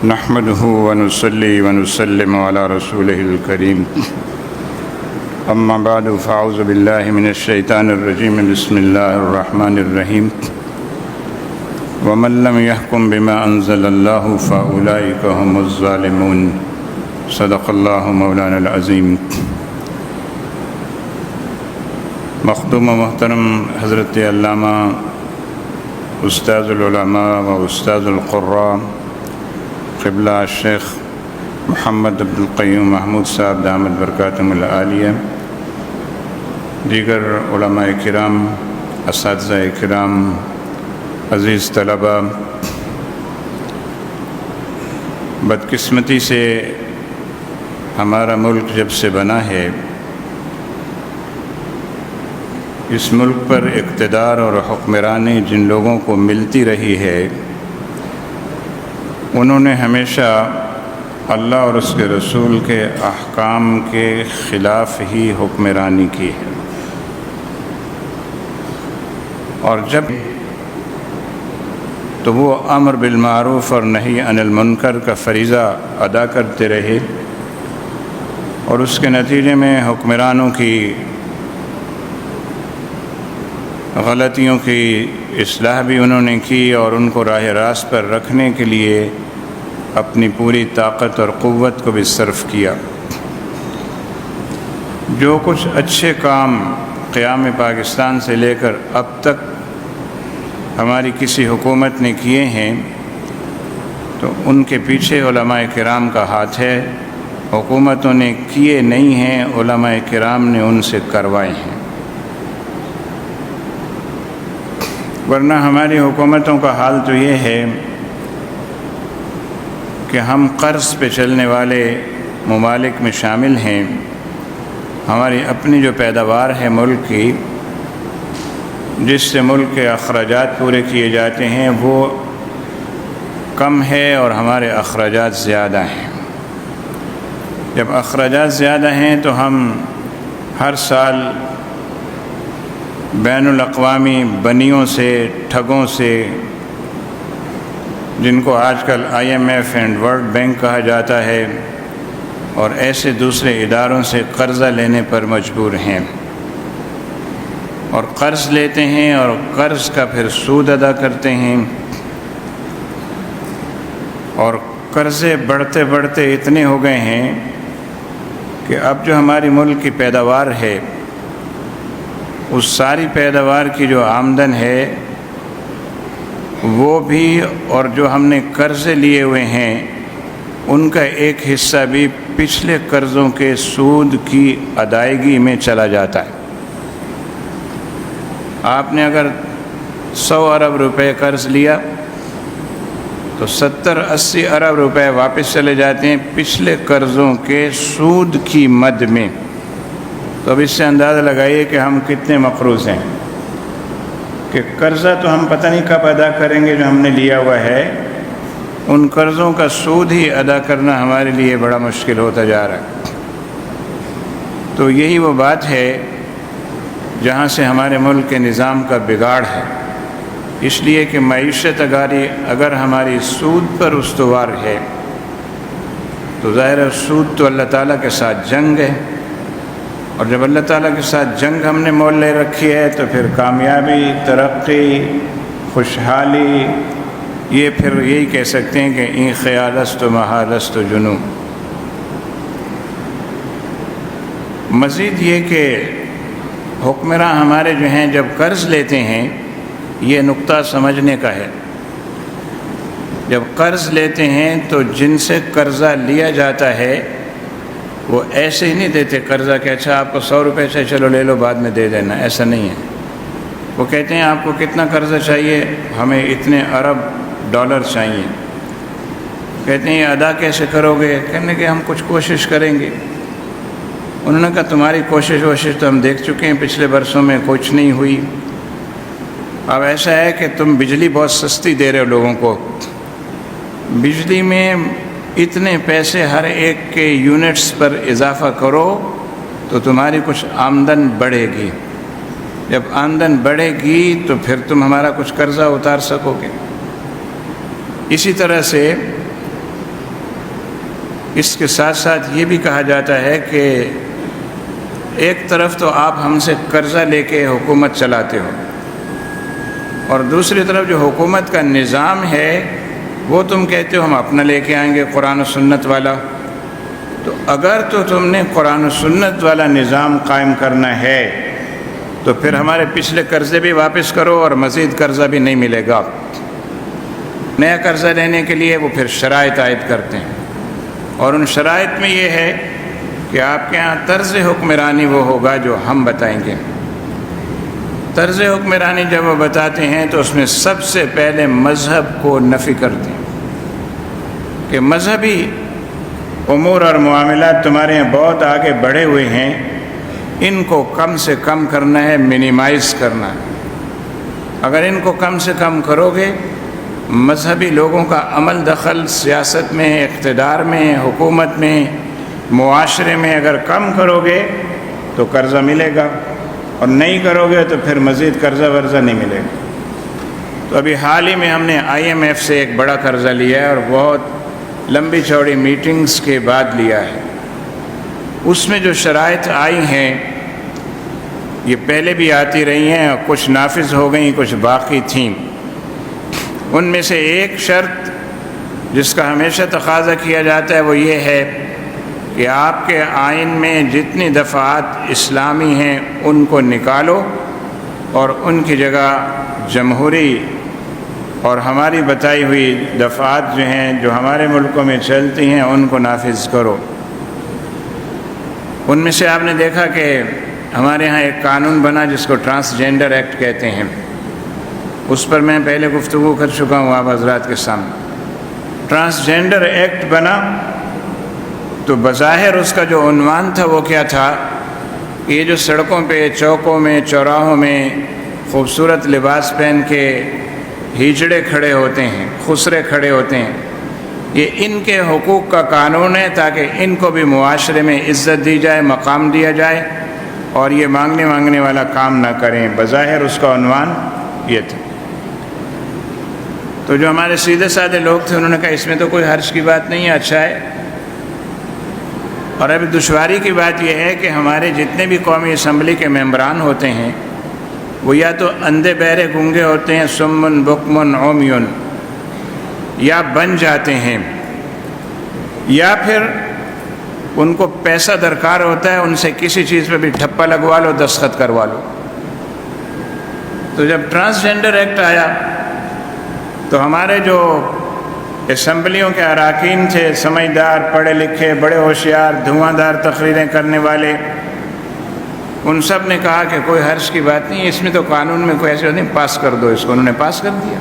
نحمده ونصلي ونسلم على رسوله الكريم أما بعد فأعوذ بالله من الشيطان الرجيم بسم الله الرحمن الرحيم ومن لم يحكم بما أنزل الله فأولئك هم الظالمون صدق الله مولانا العظيم۔ مخدوم و محترم حضرت علامہ استاذ العلماء و استاذ القراء قبلہ شیخ محمد عبد القیوم محمود صاحب دامت برکاتہم العالیہ، دیگر علماء کرام، اساتذہ کرام، عزیز طلباء، بدقسمتی سے ہمارا ملک جب سے بنا ہے، اس ملک پر اقتدار اور حکمرانی جن لوگوں کو ملتی رہی ہے، انہوں نے ہمیشہ اللہ اور اس کے رسول کے احکام کے خلاف ہی حکمرانی کی ہے، اور جب تو وہ امر بالمعروف اور نہی عن المنکر کا فریضہ ادا کرتے رہے، اور اس کے نتیجے میں حکمرانوں کی غلطیوں کی اصلاح بھی انہوں نے کی اور ان کو راہ راست پر رکھنے کے لیے اپنی پوری طاقت اور قوت کو بھی صرف کیا۔ جو کچھ اچھے کام قیام پاکستان سے لے کر اب تک ہماری کسی حکومت نے کیے ہیں، تو ان کے پیچھے علماء کرام کا ہاتھ ہے۔ حکومتوں نے کیے نہیں ہیں، علماء کرام نے ان سے کروائے ہیں، ورنہ ہماری حکومتوں کا حال تو یہ ہے کہ ہم قرض پہ چلنے والے ممالک میں شامل ہیں۔ ہماری اپنی جو پیداوار ہے ملک کی، جس سے ملک کے اخراجات پورے کیے جاتے ہیں، وہ کم ہے اور ہمارے اخراجات زیادہ ہیں۔ جب اخراجات زیادہ ہیں تو ہم ہر سال بین الاقوامی بنیوں سے، ٹھگوں سے، جن کو آج کل IMF اینڈ ورلڈ بینک کہا جاتا ہے، اور ایسے دوسرے اداروں سے قرضہ لینے پر مجبور ہیں، اور قرض لیتے ہیں اور قرض کا پھر سود ادا کرتے ہیں، اور قرضے بڑھتے بڑھتے اتنے ہو گئے ہیں کہ اب جو ہماری ملک کی پیداوار ہے، اس ساری پیداوار کی جو آمدن ہے وہ بھی، اور جو ہم نے قرضے لیے ہوئے ہیں ان کا ایک حصہ بھی پچھلے قرضوں کے سود کی ادائیگی میں چلا جاتا ہے۔ آپ نے اگر 100 ارب روپے قرض لیا تو 70-80 ارب روپے واپس چلے جاتے ہیں پچھلے قرضوں کے سود کی مد میں۔ تو اب اس سے اندازہ لگائیے کہ ہم کتنے مقروض ہیں، کہ قرضہ تو ہم پتہ نہیں کب ادا کریں گے جو ہم نے لیا ہوا ہے، ان قرضوں کا سود ہی ادا کرنا ہمارے لیے بڑا مشکل ہوتا جا رہا ہے۔ تو یہی وہ بات ہے جہاں سے ہمارے ملک کے نظام کا بگاڑ ہے، اس لیے کہ معیشت اگر ہماری سود پر استوار ہے تو ظاہر ہے سود تو اللہ تعالیٰ کے ساتھ جنگ ہے، اور جب اللہ تعالیٰ کے ساتھ جنگ ہم نے مول لے رکھی ہے تو پھر کامیابی، ترقی، خوشحالی، یہ پھر یہی کہہ سکتے ہیں کہ این خیالست و محالست و جنون۔ مزید یہ کہ حکمراں ہمارے جو ہیں جب قرض لیتے ہیں، یہ نقطہ سمجھنے کا ہے، جب قرض لیتے ہیں تو جن سے قرضہ لیا جاتا ہے وہ ایسے ہی نہیں دیتے قرضہ کہ اچھا آپ کو 100 روپے سے چلو لے لو بعد میں دے دینا، ایسا نہیں ہے۔ وہ کہتے ہیں آپ کو کتنا قرضہ چاہیے؟ ہمیں اتنے ارب ڈالر چاہیے۔ کہتے ہیں یہ ادا کیسے کرو گے؟ کہنے کہ ہم کچھ کوشش کریں گے۔ انہوں نے کہا تمہاری کوشش تو ہم دیکھ چکے ہیں، پچھلے برسوں میں کچھ نہیں ہوئی۔ اب ایسا ہے کہ تم بجلی بہت سستی دے رہے ہو لوگوں کو، بجلی میں اتنے پیسے ہر ایک کے یونٹس پر اضافہ کرو تو تمہاری کچھ آمدن بڑھے گی، جب آمدن بڑھے گی تو پھر تم ہمارا کچھ قرضہ اتار سکو گے۔ اسی طرح سے اس کے ساتھ ساتھ یہ بھی کہا جاتا ہے کہ ایک طرف تو آپ ہم سے قرضہ لے کے حکومت چلاتے ہو، اور دوسری طرف جو حکومت کا نظام ہے وہ تم کہتے ہو ہم اپنا لے کے آئیں گے قرآن و سنت والا۔ تو اگر تو تم نے قرآن و سنت والا نظام قائم کرنا ہے تو پھر ہمارے پچھلے قرضے بھی واپس کرو اور مزید قرضہ بھی نہیں ملے گا۔ نیا قرضہ لینے کے لیے وہ پھر شرائط عائد کرتے ہیں، اور ان شرائط میں یہ ہے کہ آپ کے ہاں طرز حکمرانی وہ ہوگا جو ہم بتائیں گے۔ طرز حکمرانی جب وہ بتاتے ہیں تو اس میں سب سے پہلے مذہب کو نفی کرتے ہیں کہ مذہبی امور اور معاملات تمہارے یہاں بہت آگے بڑھے ہوئے ہیں، ان کو کم سے کم کرنا ہے، منیمائز کرنا ہے۔ اگر ان کو کم سے کم کرو گے، مذہبی لوگوں کا عمل دخل سیاست میں، اقتدار میں، حکومت میں، معاشرے میں اگر کم کرو گے تو قرضہ ملے گا، اور نہیں کرو گے تو پھر مزید قرضہ ورضہ نہیں ملے گا۔ تو ابھی حال ہی میں ہم نے IMF سے ایک بڑا قرضہ لیا ہے، اور بہت لمبی چوڑی میٹنگز کے بعد لیا ہے۔ اس میں جو شرائط آئی ہیں یہ پہلے بھی آتی رہی ہیں، اور کچھ نافذ ہو گئیں، کچھ باقی تھیں۔ ان میں سے ایک شرط جس کا ہمیشہ تقاضا کیا جاتا ہے وہ یہ ہے کہ آپ کے آئین میں جتنی دفعات اسلامی ہیں ان کو نکالو، اور ان کی جگہ جمہوری اور ہماری بتائی ہوئی دفعات جو ہیں جو ہمارے ملکوں میں چلتی ہیں ان کو نافذ کرو۔ ان میں سے آپ نے دیکھا کہ ہمارے ہاں ایک قانون بنا جس کو ٹرانسجینڈر ایکٹ کہتے ہیں، اس پر میں پہلے گفتگو کر چکا ہوں آپ حضرات کے سامنے۔ ٹرانسجینڈر ایکٹ بنا تو بظاہر اس کا جو عنوان تھا وہ کیا تھا؟ یہ جو سڑکوں پہ، چوکوں میں، چوراہوں میں خوبصورت لباس پہن کے ہیجڑے کھڑے ہوتے ہیں، خسرے کھڑے ہوتے ہیں، یہ ان کے حقوق کا قانون ہے تاکہ ان کو بھی معاشرے میں عزت دی جائے، مقام دیا جائے، اور یہ مانگنے والا کام نہ کریں۔ بظاہر اس کا عنوان یہ تھا۔ تو جو ہمارے سیدھے سادے لوگ تھے انہوں نے کہا اس میں تو کوئی حرج کی بات نہیں ہے، اچھا ہے۔ اور ابھی دشواری کی بات یہ ہے کہ ہمارے جتنے بھی قومی اسمبلی کے ممبران ہوتے ہیں وہ یا تو اندھے بہرے گونگے ہوتے ہیں، سمن بکمن عمیون، یا بن جاتے ہیں، یا پھر ان کو پیسہ درکار ہوتا ہے، ان سے کسی چیز پہ بھی ٹھپا لگوا لو، دستخط کروا لو۔ تو جب ٹرانسجینڈر ایکٹ آیا تو ہمارے جو اسمبلیوں کے اراکین تھے، سمجھدار، پڑھے لکھے، بڑے ہوشیار، دھواں دار تقریریں کرنے والے، ان سب نے کہا کہ کوئی حرج کی بات نہیں، اس میں تو قانون میں کوئی ایسے نہیں، پاس کر دو اس کو۔ انہوں نے پاس کر دیا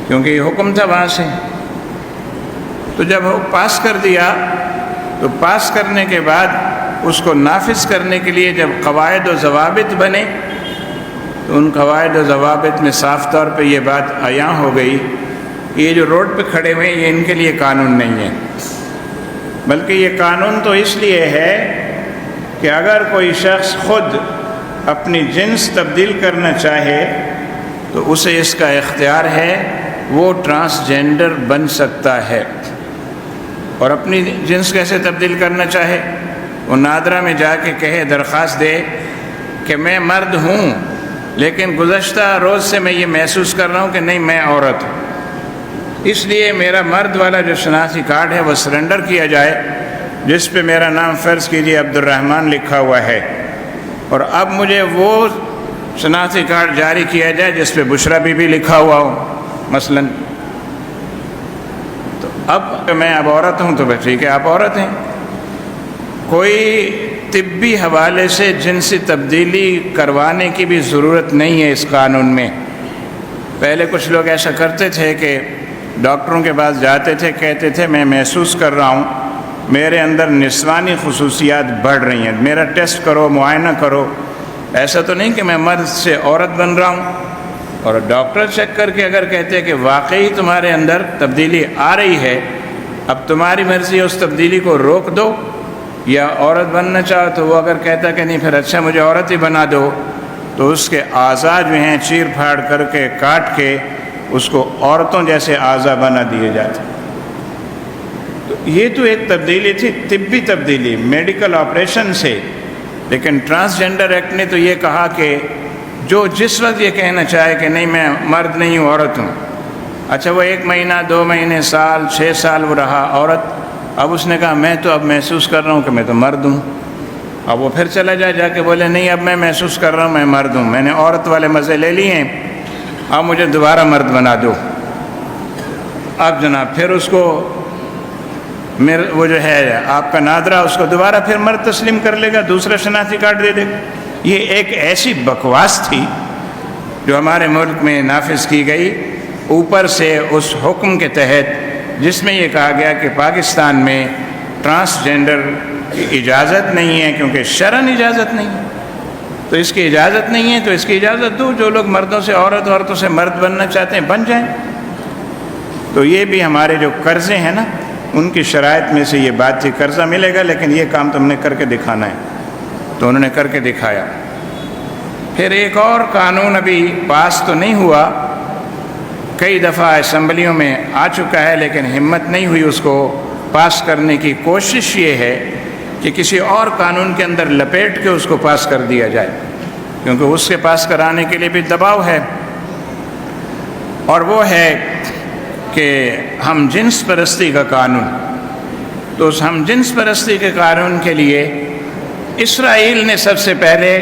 کیونکہ یہ حکم تھا وہاں سے۔ تو جب وہ پاس کر دیا تو پاس کرنے کے بعد اس کو نافذ کرنے کے لیے جب قواعد و ضوابط بنے تو ان قواعد و ضوابط میں صاف طور پہ یہ بات عیاں ہو گئی کہ یہ جو روڈ پہ کھڑے ہوئے ہیں یہ ان کے لیے قانون نہیں ہے، بلکہ یہ قانون تو اس لیے ہے کہ اگر کوئی شخص خود اپنی جنس تبدیل کرنا چاہے تو اسے اس کا اختیار ہے، وہ ٹرانسجینڈر بن سکتا ہے۔ اور اپنی جنس کیسے تبدیل کرنا چاہے؟ وہ نادرا میں جا کے کہے، درخواست دے کہ میں مرد ہوں لیکن گزشتہ روز سے میں یہ محسوس کر رہا ہوں کہ نہیں میں عورت ہوں، اس لیے میرا مرد والا جو شناختی کارڈ ہے وہ سرنڈر کیا جائے، جس پہ میرا نام فرض کیجیے عبد الرحمن لکھا ہوا ہے، اور اب مجھے وہ شناختی کارڈ جاری کیا جائے جس پہ بشرا بی بی لکھا ہوا ہو مثلاً۔ تو اب میں اب عورت ہوں تو ٹھیک ہے آپ عورت ہیں، کوئی طبی حوالے سے جنسی تبدیلی کروانے کی بھی ضرورت نہیں ہے اس قانون میں۔ پہلے کچھ لوگ ایسا کرتے تھے کہ ڈاکٹروں کے پاس جاتے تھے، کہتے تھے میں محسوس کر رہا ہوں میرے اندر نسوانی خصوصیات بڑھ رہی ہیں، میرا ٹیسٹ کرو، معائنہ کرو۔ ایسا تو نہیں کہ میں مرد سے عورت بن رہا ہوں، اور ڈاکٹر چیک کر کے اگر کہتے کہ واقعی تمہارے اندر تبدیلی آ رہی ہے، اب تمہاری مرضی ہے اس تبدیلی کو روک دو یا عورت بننا چاہو، تو وہ اگر کہتا کہ نہیں پھر اچھا مجھے عورت ہی بنا دو، تو اس کے اعضاء جو ہیں چیر پھاڑ کر کے کاٹ کے اس کو عورتوں جیسے اعضاء بنا دیے جاتے۔ تو یہ تو ایک تبدیلی تھی، طبی تبدیلی، میڈیکل آپریشن سے، لیکن ٹرانسجنڈر ایکٹ نے تو یہ کہا کہ جو جس وقت یہ کہنا چاہے کہ نہیں میں مرد نہیں ہوں عورت ہوں، اچھا وہ 1 مہینہ 2 مہینے سال 6 سال وہ رہا عورت، اب اس نے کہا میں تو اب محسوس کر رہا ہوں کہ میں تو مرد ہوں، اب وہ پھر چلا جا کے بولے نہیں اب میں محسوس کر رہا ہوں میں مرد ہوں، میں نے عورت والے مزے لے لیے ہیں، اب مجھے دوبارہ مرد بنا دو۔ اب جناب پھر اس کو وہ جو ہے آپ کا نادرا اس کو دوبارہ پھر مرد تسلیم کر لے گا، دوسرا شناختی کارڈ دے دے گا۔ یہ ایک ایسی بکواس تھی جو ہمارے ملک میں نافذ کی گئی، اوپر سے اس حکم کے تحت جس میں یہ کہا گیا کہ پاکستان میں ٹرانسجنڈر کی اجازت نہیں ہے، کیونکہ شرعاً اجازت نہیں ہے، تو اس کی اجازت نہیں ہے تو اس کی اجازت دو، جو لوگ مردوں سے عورت، عورتوں سے مرد بننا چاہتے ہیں بن جائیں۔ تو یہ بھی ہمارے جو قرضے ہیں نا ان کی شرائط میں سے یہ بات تھی، قرضہ ملے گا لیکن یہ کام تم نے کر کے دکھانا ہے، تو انہوں نے کر کے دکھایا۔ پھر ایک اور قانون ابھی پاس تو نہیں ہوا، کئی دفعہ اسمبلیوں میں آ چکا ہے لیکن ہمت نہیں ہوئی اس کو پاس کرنے کی۔ کوشش یہ ہے کہ کسی اور قانون کے اندر لپیٹ کے اس کو پاس کر دیا جائے، کیونکہ اس کے پاس کرانے کے لیے بھی دباؤ ہے، اور وہ ہے کہ ہم جنس پرستی کا قانون۔ تو اس ہم جنس پرستی کے قانون کے لیے اسرائیل نے سب سے پہلے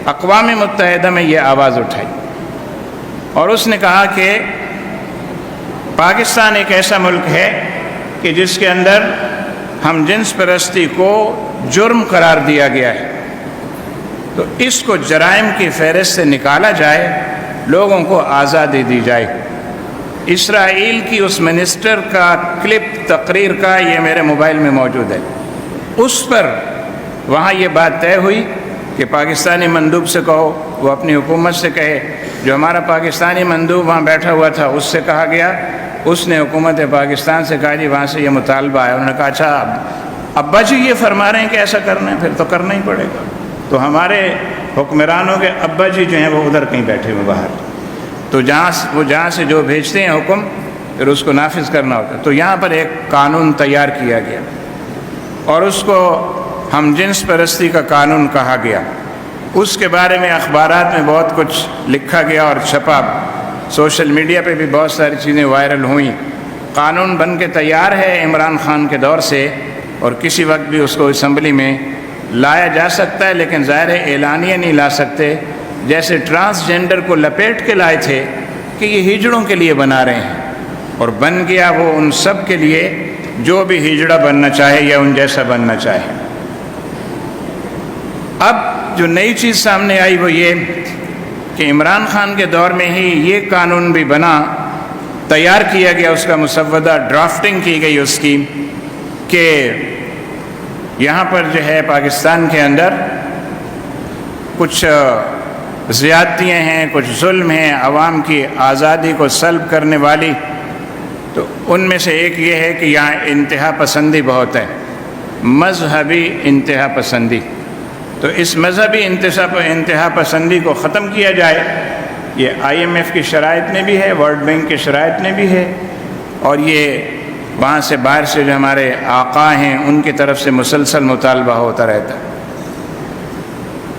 اقوام متحدہ میں یہ آواز اٹھائی، اور اس نے کہا کہ پاکستان ایک ایسا ملک ہے کہ جس کے اندر ہم جنس پرستی کو جرم قرار دیا گیا ہے، تو اس کو جرائم کی فہرست سے نکالا جائے، لوگوں کو آزادی دی جائے۔ اسرائیل کی اس منسٹر کا کلپ تقریر کا یہ میرے موبائل میں موجود ہے، اس پر وہاں یہ بات طے ہوئی کہ پاکستانی مندوب سے کہو، وہ اپنی حکومت سے کہے۔ جو ہمارا پاکستانی مندوب وہاں بیٹھا ہوا تھا اس سے کہا گیا، اس نے حکومت پاکستان سے کہا جی وہاں سے یہ مطالبہ آیا، انہوں نے کہا اچھا ابا جی یہ فرما رہے ہیں کہ ایسا کرنا ہے، پھر تو کرنا ہی پڑے گا۔ تو ہمارے حکمرانوں کے ابا جی جو ہیں وہ ادھر کہیں بیٹھے ہوئے باہر، تو جہاں سے جو بھیجتے ہیں حکم پھر اس کو نافذ کرنا ہوتا ہے۔ تو یہاں پر ایک قانون تیار کیا گیا اور اس کو ہم جنس پرستی کا قانون کہا گیا۔ اس کے بارے میں اخبارات میں بہت کچھ لکھا گیا اور چھپا، سوشل میڈیا پہ بھی بہت ساری چیزیں وائرل ہوئیں۔ قانون بن کے تیار ہے عمران خان کے دور سے، اور کسی وقت بھی اس کو اسمبلی میں لایا جا سکتا ہے، لیکن ظاہر ہے اعلانیہ نہیں لا سکتے، جیسے ٹرانسجنڈر کو لپیٹ کے لائے تھے کہ یہ ہجڑوں کے لیے بنا رہے ہیں، اور بن گیا وہ ان سب کے لیے جو بھی ہجڑا بننا چاہے یا ان جیسا بننا چاہے۔ اب جو نئی چیز سامنے آئی وہ یہ کہ عمران خان کے دور میں ہی یہ قانون بھی بنا، تیار کیا گیا، اس کا مسودہ ڈرافٹنگ کی گئی اس کی، کہ یہاں پر جو ہے پاکستان کے اندر کچھ زیادتیاں ہیں، کچھ ظلم ہیں عوام کی آزادی کو سلب کرنے والی، تو ان میں سے ایک یہ ہے کہ یہاں انتہا پسندی بہت ہے، مذہبی انتہا پسندی۔ تو اس مذہبی انتہا پسندی کو ختم کیا جائے، یہ IMF کی شرائط میں بھی ہے، ورلڈ بینک کی شرائط میں بھی ہے، اور یہ وہاں سے باہر سے جو ہمارے آقا ہیں ان کی طرف سے مسلسل مطالبہ ہوتا رہتا ہے۔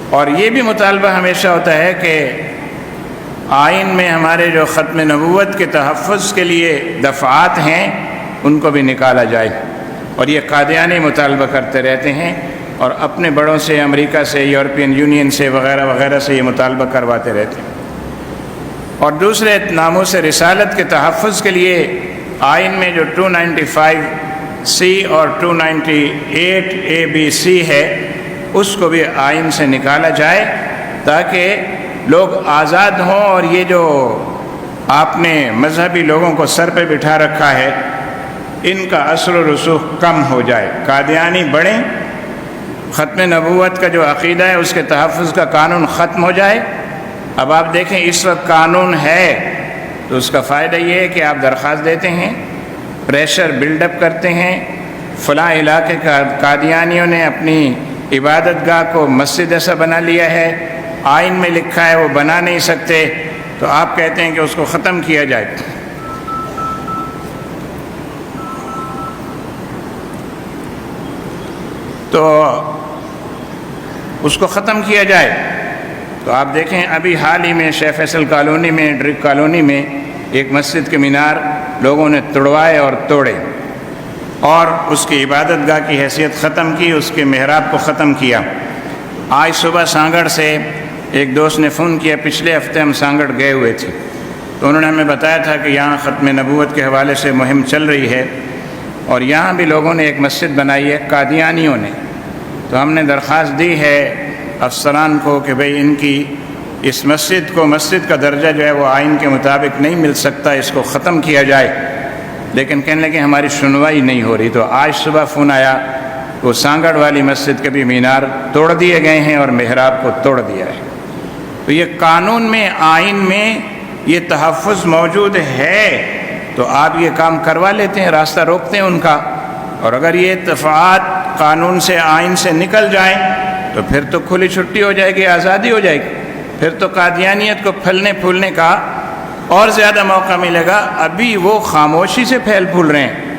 اور یہ بھی مطالبہ ہمیشہ ہوتا ہے کہ آئین میں ہمارے جو ختم نبوت کے تحفظ کے لیے دفعات ہیں ان کو بھی نکالا جائے، اور یہ قادیانی مطالبہ کرتے رہتے ہیں، اور اپنے بڑوں سے، امریکہ سے، یورپین یونین سے وغیرہ وغیرہ سے یہ مطالبہ کرواتے رہتے ہیں۔ اور دوسرے ناموس رسالت کے تحفظ کے لیے آئین میں جو 295C اور 298ABC ہے اس کو بھی آئین سے نکالا جائے، تاکہ لوگ آزاد ہوں، اور یہ جو آپ نے مذہبی لوگوں کو سر پہ بٹھا رکھا ہے ان کا اثر و رسوخ کم ہو جائے، قادیانی بڑھیں، ختم نبوت کا جو عقیدہ ہے اس کے تحفظ کا قانون ختم ہو جائے۔ اب آپ دیکھیں اس وقت قانون ہے تو اس کا فائدہ یہ ہے کہ آپ درخواست دیتے ہیں، پریشر بلڈ اپ کرتے ہیں، فلاں علاقے کا قادیانیوں نے اپنی عبادت گاہ کو مسجد ایسا بنا لیا ہے، آئین میں لکھا ہے وہ بنا نہیں سکتے، تو آپ کہتے ہیں کہ اس کو ختم کیا جائے۔ تو اس کو ختم کیا جائے۔ تو آپ دیکھیں ابھی حال ہی میں شیخ فیصل کالونی میں، ڈرگ کالونی میں ایک مسجد کے مینار لوگوں نے توڑوائے اور توڑے اور اس کی عبادت گاہ کی حیثیت ختم کی، اس کے محراب کو ختم کیا۔ آج صبح سانگڑ سے ایک دوست نے فون کیا، پچھلے ہفتے ہم سانگڑ گئے ہوئے تھے، تو انہوں نے ہمیں بتایا تھا کہ یہاں ختم نبوت کے حوالے سے مہم چل رہی ہے اور یہاں بھی لوگوں نے ایک مسجد بنائی ہے قادیانیوں نے۔ تو ہم نے درخواست دی ہے افسران کو کہ بھئی ان کی اس مسجد کو، مسجد کا درجہ جو ہے وہ آئین کے مطابق نہیں مل سکتا، اس کو ختم کیا جائے، لیکن کہنے لگے ہماری سنوائی نہیں ہو رہی۔ تو آج صبح فون آیا وہ سانگڑ والی مسجد کے بھی مینار توڑ دیے گئے ہیں اور محراب کو توڑ دیا ہے۔ تو یہ قانون میں، آئین میں یہ تحفظ موجود ہے، تو آپ یہ کام کروا لیتے ہیں، راستہ روکتے ہیں ان کا۔ اور اگر یہ اتفاقات قانون سے، آئین سے نکل جائیں تو پھر تو کھلی چھٹی ہو جائے گی، آزادی ہو جائے گی، پھر تو قادیانیت کو پھلنے پھولنے کا اور زیادہ موقع ملے گا۔ ابھی وہ خاموشی سے پھیل پھول رہے ہیں،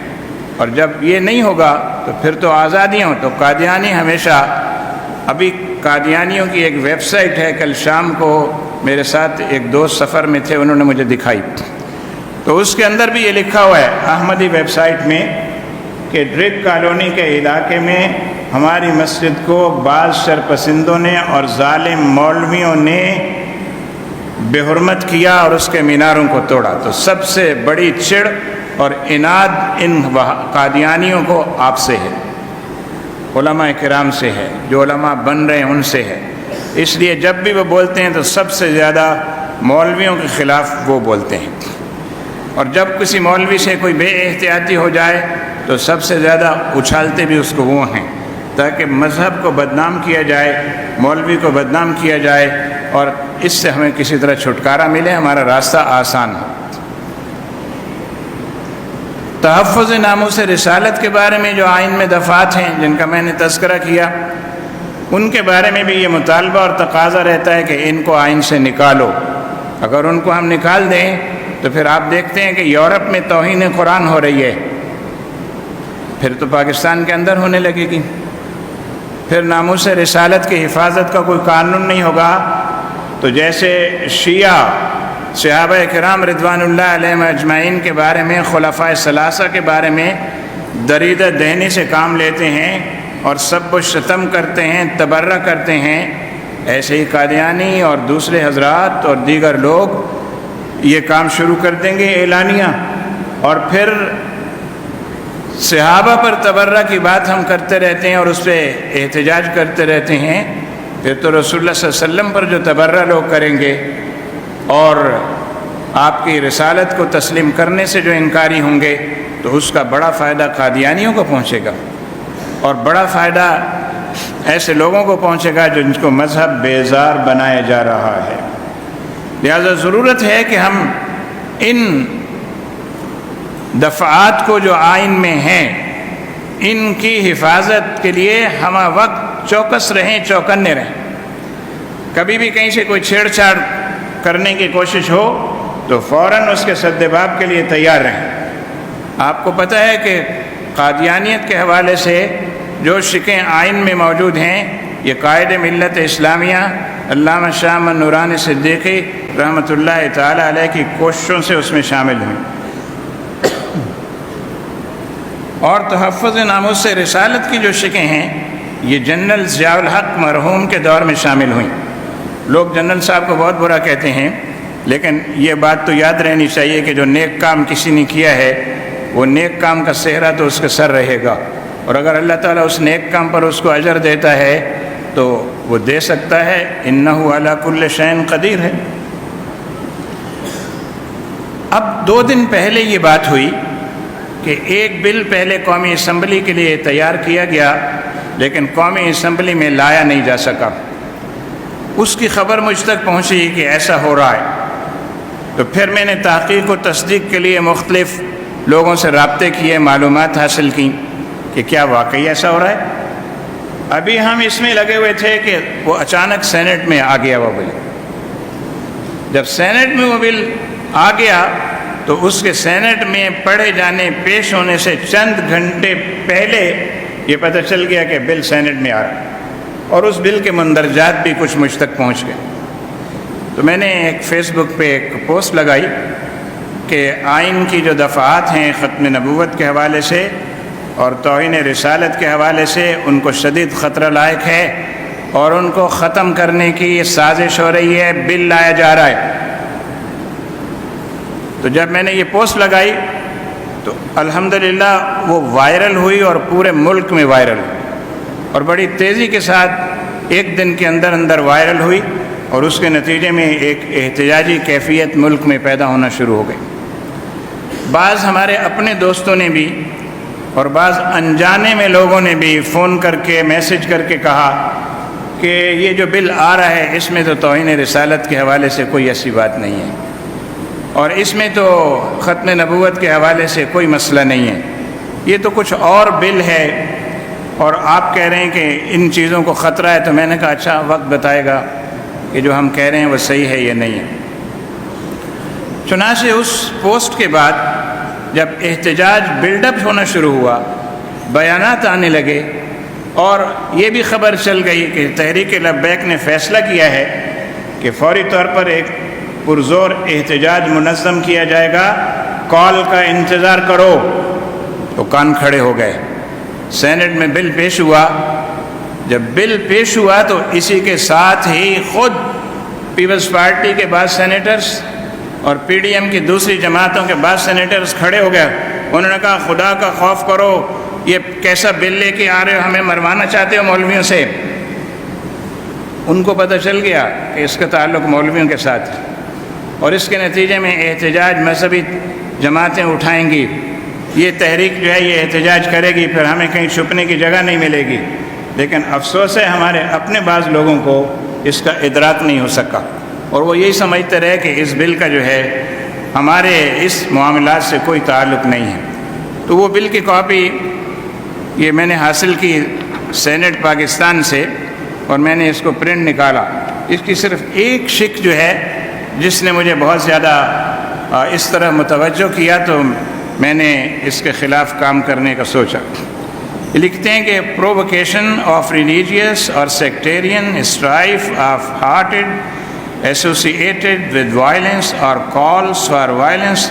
اور جب یہ نہیں ہوگا تو پھر تو آزادیاں ہوں۔ تو قادیانی ہمیشہ، ابھی قادیانیوں کی ایک ویب سائٹ ہے، کل شام کو میرے ساتھ ایک دوست سفر میں تھے، انہوں نے مجھے دکھائی، تو اس کے اندر بھی یہ لکھا ہوا ہے احمدی ویب سائٹ میں کہ ڈرگ کالونی کے علاقے میں ہماری مسجد کو بعض شرپسندوں نے اور ظالم مولویوں نے بے حرمت کیا اور اس کے میناروں کو توڑا۔ تو سب سے بڑی چڑ اور اناد ان قادیانیوں کو آپ سے ہے، علماء کرام سے ہے، جو علماء بن رہے ہیں ان سے ہے۔ اس لیے جب بھی وہ بولتے ہیں تو سب سے زیادہ مولویوں کے خلاف وہ بولتے ہیں، اور جب کسی مولوی سے کوئی بے احتیاطی ہو جائے تو سب سے زیادہ اچھالتے بھی اس کو وہ ہیں، تاکہ مذہب کو بدنام کیا جائے، مولوی کو بدنام کیا جائے، اور اس سے ہمیں کسی طرح چھٹکارا ملے، ہمارا راستہ آسان ہو۔ تحفظ ناموس رسالت کے بارے میں جو آئین میں دفعات ہیں جن کا میں نے تذکرہ کیا، ان کے بارے میں بھی یہ مطالبہ اور تقاضا رہتا ہے کہ ان کو آئین سے نکالو۔ اگر ان کو ہم نکال دیں تو پھر آپ دیکھتے ہیں کہ یورپ میں توہین قرآن ہو رہی ہے، پھر تو پاکستان کے اندر ہونے لگے گی، پھر ناموس رسالت کی حفاظت کا کوئی قانون نہیں ہوگا۔ تو جیسے شیعہ صحابہ کرام رضوان اللہ علیہم اجمعین کے بارے میں، خلفائے ثلاثہ کے بارے میں دریدہ دہنی سے کام لیتے ہیں اور سب و شتم کرتے ہیں، تبرہ کرتے ہیں، ایسے ہی قادیانی اور دوسرے حضرات اور دیگر لوگ یہ کام شروع کر دیں گے اعلانیہ، اور پھر صحابہ پر تبرہ کی بات ہم کرتے رہتے ہیں اور اس پہ احتجاج کرتے رہتے ہیں، پھر تو رسول اللہ صلی اللہ علیہ وسلم پر جو تبرہ لوگ کریں گے اور آپ کی رسالت کو تسلیم کرنے سے جو انکاری ہوں گے، تو اس کا بڑا فائدہ قادیانیوں کو پہنچے گا، اور بڑا فائدہ ایسے لوگوں کو پہنچے گا جن کو مذہب بیزار بنایا جا رہا ہے۔ لہذا ضرورت ہے کہ ہم ان دفعات کو جو آئین میں ہیں، ان کی حفاظت کے لیے ہم وقت چوکس رہیں، چوکنے رہیں۔ کبھی بھی کہیں سے کوئی چھیڑ چھاڑ کرنے کی کوشش ہو تو فوراً اس کے سدباب کے لیے تیار رہیں۔ آپ کو پتہ ہے کہ قادیانیت کے حوالے سے جو شکیں آئین میں موجود ہیں، یہ قائد ملت اسلامیہ علامہ شاہ محمد نورانی صدیقی رحمۃ اللہ تعالی علیہ کی کوششوں سے اس میں شامل ہوئیں۔ اور تحفظ ناموس رسالت کی جو شکیں ہیں، یہ جنرل ضیاء الحق مرحوم کے دور میں شامل ہوئیں۔ لوگ جنرل صاحب کو بہت برا کہتے ہیں، لیکن یہ بات تو یاد رہنی چاہیے کہ جو نیک کام کسی نے کیا ہے، وہ نیک کام کا صحرا تو اس کے سر رہے گا، اور اگر اللہ تعالیٰ اس نیک کام پر اس کو اجر دیتا ہے تو وہ دے سکتا ہے، انہ علی کل شیء قدیر ہے۔ اب 2 دن پہلے یہ بات ہوئی کہ ایک بل پہلے قومی اسمبلی کے لیے تیار کیا گیا، لیکن قومی اسمبلی میں لایا نہیں جا سکا۔ اس کی خبر مجھ تک پہنچی کہ ایسا ہو رہا ہے، تو پھر میں نے تحقیق و تصدیق کے لیے مختلف لوگوں سے رابطے کیے، معلومات حاصل کی کہ کیا واقعی ایسا ہو رہا ہے۔ ابھی ہم اس میں لگے ہوئے تھے کہ وہ اچانک سینٹ میں آ گیا وہ بل۔ جب سینٹ میں وہ بل آ گیا تو اس کے سینٹ میں پڑھے جانے، پیش ہونے سے چند گھنٹے پہلے یہ پتہ چل گیا کہ بل سینٹ میں آ رہا ہے، اور اس بل کے مندرجات بھی کچھ مجھ تک پہنچ گئے۔ تو میں نے ایک فیس بک پہ ایک پوسٹ لگائی کہ آئین کی جو دفعات ہیں ختم نبوت کے حوالے سے اور توہین رسالت کے حوالے سے، ان کو شدید خطرہ لاحق ہے اور ان کو ختم کرنے کی یہ سازش ہو رہی ہے، بل لایا جا رہا ہے۔ تو جب میں نے یہ پوسٹ لگائی تو الحمدللہ وہ وائرل ہوئی اور پورے ملک میں وائرل ہوئی، اور بڑی تیزی کے ساتھ ایک دن کے اندر اندر وائرل ہوئی، اور اس کے نتیجے میں ایک احتجاجی کیفیت ملک میں پیدا ہونا شروع ہو گئی۔ بعض ہمارے اپنے دوستوں نے بھی اور بعض انجانے میں لوگوں نے بھی فون کر کے میسج کر کے کہا کہ یہ جو بل آ رہا ہے اس میں تو توہین رسالت کے حوالے سے کوئی ایسی بات نہیں ہے، اور اس میں تو ختم نبوت کے حوالے سے کوئی مسئلہ نہیں ہے، یہ تو کچھ اور بل ہے، اور آپ کہہ رہے ہیں کہ ان چیزوں کو خطرہ ہے۔ تو میں نے کہا اچھا، وقت بتائے گا کہ جو ہم کہہ رہے ہیں وہ صحیح ہے یا نہیں ہے۔ چنانچہ اس پوسٹ کے بعد جب احتجاج بلڈ اپ ہونا شروع ہوا، بیانات آنے لگے، اور یہ بھی خبر چل گئی کہ تحریک لبیک نے فیصلہ کیا ہے کہ فوری طور پر ایک پرزور احتجاج منظم کیا جائے گا، کال کا انتظار کرو۔ تو کان کھڑے ہو گئے۔ سینٹ میں بل پیش ہوا۔ جب بل پیش ہوا تو اسی کے ساتھ ہی خود پیپلز پارٹی کے بعض سینیٹرز اور پی ڈی ایم کی دوسری جماعتوں کے بعض سینیٹرز کھڑے ہو گئے۔ انہوں نے کہا خدا کا خوف کرو، یہ کیسا بل لے کے آ رہے ہو، ہمیں مروانا چاہتے ہو مولویوں سے۔ ان کو پتہ چل گیا کہ اس کا تعلق مولویوں کے ساتھ ہے، اور اس کے نتیجے میں احتجاج مذہبی جماعتیں اٹھائیں گی، یہ تحریک جو ہے یہ احتجاج کرے گی، پھر ہمیں کہیں چھپنے کی جگہ نہیں ملے گی۔ لیکن افسوس ہے ہمارے اپنے بعض لوگوں کو اس کا ادراک نہیں ہو سکا، اور وہ یہی سمجھتے رہے کہ اس بل کا جو ہے ہمارے اس معاملات سے کوئی تعلق نہیں ہے۔ تو وہ بل کی کاپی یہ میں نے حاصل کی سینٹ پاکستان سے، اور میں نے اس کو پرنٹ نکالا۔ اس کی صرف ایک شک جو ہے جس نے مجھے بہت زیادہ اس طرح متوجہ کیا، تو میں نے اس کے خلاف کام کرنے کا سوچا۔ لکھتے ہیں کہ پرووکیشن آف ریلیجیس اور sectarian strife of hatred associated with violence اور calls for violence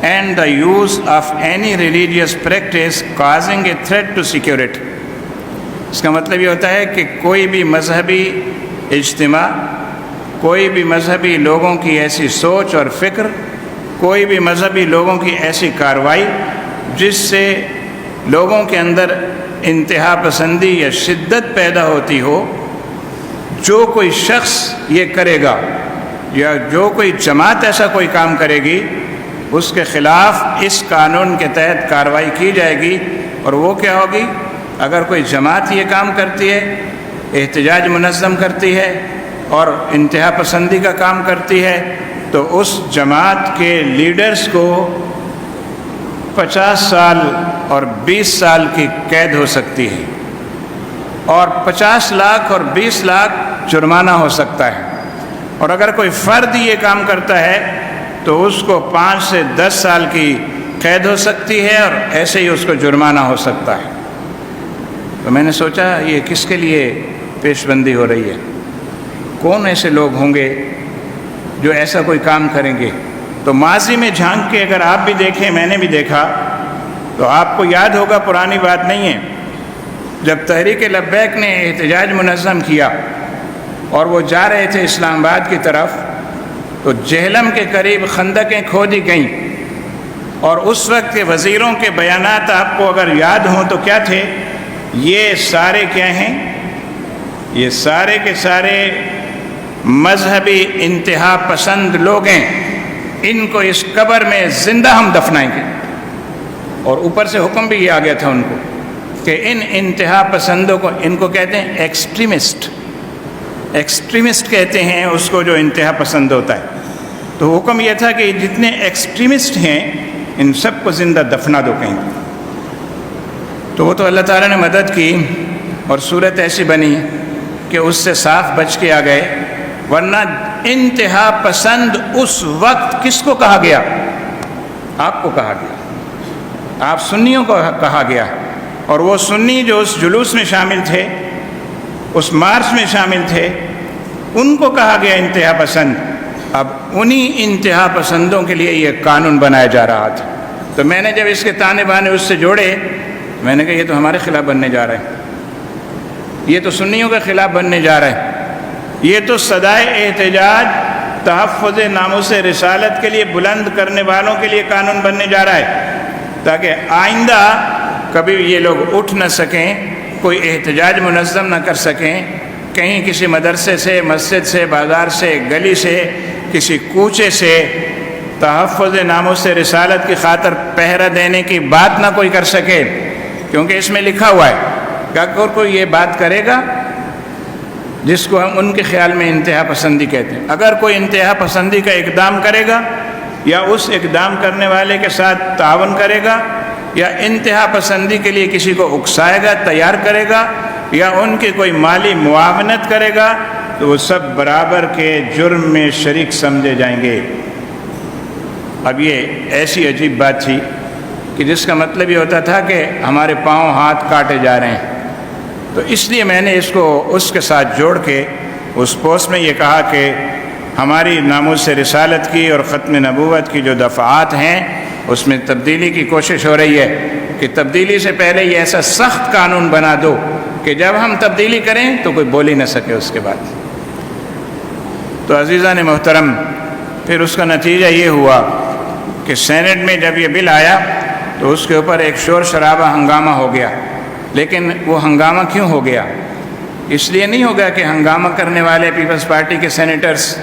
and the use of any religious practice causing a threat to security. اس کا مطلب یہ ہوتا ہے کہ کوئی بھی مذہبی اجتماع، کوئی بھی مذہبی لوگوں کی ایسی سوچ اور فکر، کوئی بھی مذہبی لوگوں کی ایسی کارروائی جس سے لوگوں کے اندر انتہا پسندی یا شدت پیدا ہوتی ہو، جو کوئی شخص یہ کرے گا یا جو کوئی جماعت ایسا کوئی کام کرے گی، اس کے خلاف اس قانون کے تحت کارروائی کی جائے گی۔ اور وہ کیا ہوگی؟ اگر کوئی جماعت یہ کام کرتی ہے، احتجاج منظم کرتی ہے اور انتہا پسندی کا کام کرتی ہے، تو اس جماعت کے لیڈرز کو 50 سال اور 20 سال کی قید ہو سکتی ہے، اور 50 لاکھ اور 20 لاکھ جرمانہ ہو سکتا ہے۔ اور اگر کوئی فرد یہ کام کرتا ہے تو اس کو 5 سے 10 سال کی قید ہو سکتی ہے، اور ایسے ہی اس کو جرمانہ ہو سکتا ہے۔ تو میں نے سوچا یہ کس کے لیے پیش بندی ہو رہی ہے؟ کون ایسے لوگ ہوں گے جو ایسا کوئی کام کریں گے؟ تو ماضی میں جھانک کے اگر آپ بھی دیکھیں، میں نے بھی دیکھا، تو آپ کو یاد ہوگا، پرانی بات نہیں ہے، جب تحریک لبیک نے احتجاج منظم کیا اور وہ جا رہے تھے اسلام آباد کی طرف، تو جہلم کے قریب خندقیں کھودی گئیں، اور اس وقت کے وزیروں کے بیانات آپ کو اگر یاد ہوں تو کیا تھے؟ یہ سارے کیا ہیں؟ یہ سارے کے سارے مذہبی انتہا پسند لوگ ہیں، ان کو اس قبر میں زندہ ہم دفنائیں گے۔ اور اوپر سے حکم بھی یہ آ گیا تھا ان کو کہ ان انتہا پسندوں کو، ان کو کہتے ہیں ایکسٹریمسٹ، ایکسٹریمسٹ کہتے ہیں اس کو جو انتہا پسند ہوتا ہے۔ تو حکم یہ تھا کہ جتنے ایکسٹریمسٹ ہیں ان سب کو زندہ دفنا دو کہیں۔ تو وہ تو اللہ تعالیٰ نے مدد کی، اور صورت ایسی بنی کہ اس سے صاف بچ کے آ گئے، ورنہ انتہا پسند اس وقت کس کو کہا گیا؟ آپ کو کہا گیا، آپ سنیوں کو کہا گیا اور وہ سنی جو اس جلوس میں شامل تھے، اس مارچ میں شامل تھے، ان کو کہا گیا انتہا پسند۔ اب انہی انتہا پسندوں کے لیے یہ قانون بنایا جا رہا تھا۔ تو میں نے جب اس کے تانے بانے اس سے جوڑے، میں نے کہا یہ تو ہمارے خلاف بننے جا رہا ہے، یہ تو سنیوں کے خلاف بننے جا رہا ہے، یہ تو صدائے احتجاج تحفظ ناموس رسالت کے لیے بلند کرنے والوں کے لیے قانون بننے جا رہا ہے، تاکہ آئندہ کبھی یہ لوگ اٹھ نہ سکیں، کوئی احتجاج منظم نہ کر سکیں، کہیں کسی مدرسے سے، مسجد سے، بازار سے، گلی سے، کسی کوچے سے تحفظ ناموس رسالت کی خاطر پہرہ دینے کی بات نہ کوئی کر سکے، کیونکہ اس میں لکھا ہوا ہے کہ اگر کوئی یہ بات کرے گا جس کو ہم ان کے خیال میں انتہا پسندی کہتے ہیں، اگر کوئی انتہا پسندی کا اقدام کرے گا یا اس اقدام کرنے والے کے ساتھ تعاون کرے گا یا انتہا پسندی کے لیے کسی کو اکسائے گا، تیار کرے گا یا ان کی کوئی مالی معاونت کرے گا، تو وہ سب برابر کے جرم میں شریک سمجھے جائیں گے۔ اب یہ ایسی عجیب بات تھی کہ جس کا مطلب یہ ہوتا تھا کہ ہمارے پاؤں ہاتھ کاٹے جا رہے ہیں۔ تو اس لیے میں نے اس کو اس کے ساتھ جوڑ کے اس پوسٹ میں یہ کہا کہ ہماری ناموس رسالت کی اور ختم نبوت کی جو دفعات ہیں اس میں تبدیلی کی کوشش ہو رہی ہے کہ تبدیلی سے پہلے یہ ایسا سخت قانون بنا دو کہ جب ہم تبدیلی کریں تو کوئی بول ہی نہ سکے اس کے بعد۔ تو عزیزان محترم، پھر اس کا نتیجہ یہ ہوا کہ سینٹ میں جب یہ بل آیا تو اس کے اوپر ایک شور شرابہ ہنگامہ ہو گیا۔ لیکن وہ ہنگامہ کیوں ہو گیا؟ اس لیے نہیں ہو گیا کہ ہنگامہ کرنے والے پیپلز پارٹی کے سینیٹرز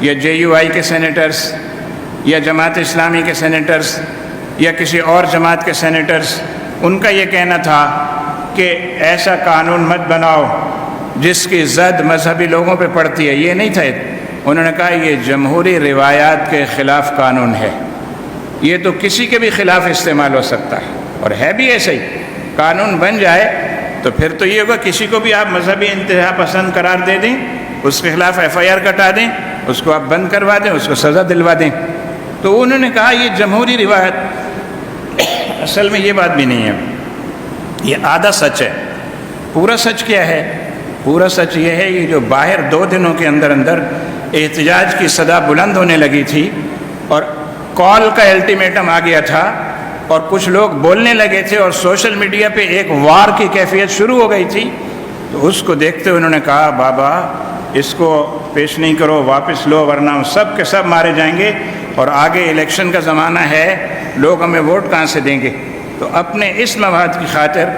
یا JUI کے سینیٹرز یا جماعت اسلامی کے سینیٹرز یا کسی اور جماعت کے سینیٹرز، ان کا یہ کہنا تھا کہ ایسا قانون مت بناؤ جس کی زد مذہبی لوگوں پہ پڑتی ہے، یہ نہیں تھا۔ انہوں نے کہا یہ جمہوری روایات کے خلاف قانون ہے، یہ تو کسی کے بھی خلاف استعمال ہو سکتا ہے، اور ہے بھی ایسا ہی۔ قانون بن جائے تو پھر تو یہ ہوگا کسی کو بھی آپ مذہبی انتہا پسند قرار دے دیں، اس کے خلاف FIR کٹا دیں، اس کو آپ بند کروا دیں، اس کو سزا دلوا دیں۔ تو انہوں نے کہا یہ جمہوری روایت، اصل میں یہ بات بھی نہیں ہے، یہ آدھا سچ ہے۔ پورا سچ کیا ہے؟ پورا سچ یہ ہے یہ جو باہر 2 دنوں کے اندر اندر احتجاج کی صدا بلند ہونے لگی تھی اور کال کا الٹیمیٹم آ گیا تھا اور کچھ لوگ بولنے لگے تھے اور سوشل میڈیا پہ ایک وار کی کیفیت شروع ہو گئی تھی، تو اس کو دیکھتے ہوئے انہوں نے کہا بابا اس کو پیش نہیں کرو، واپس لو، ورنہ ہم سب کے سب مارے جائیں گے اور آگے الیکشن کا زمانہ ہے، لوگ ہمیں ووٹ کہاں سے دیں گے۔ تو اپنے اس مفاد کی خاطر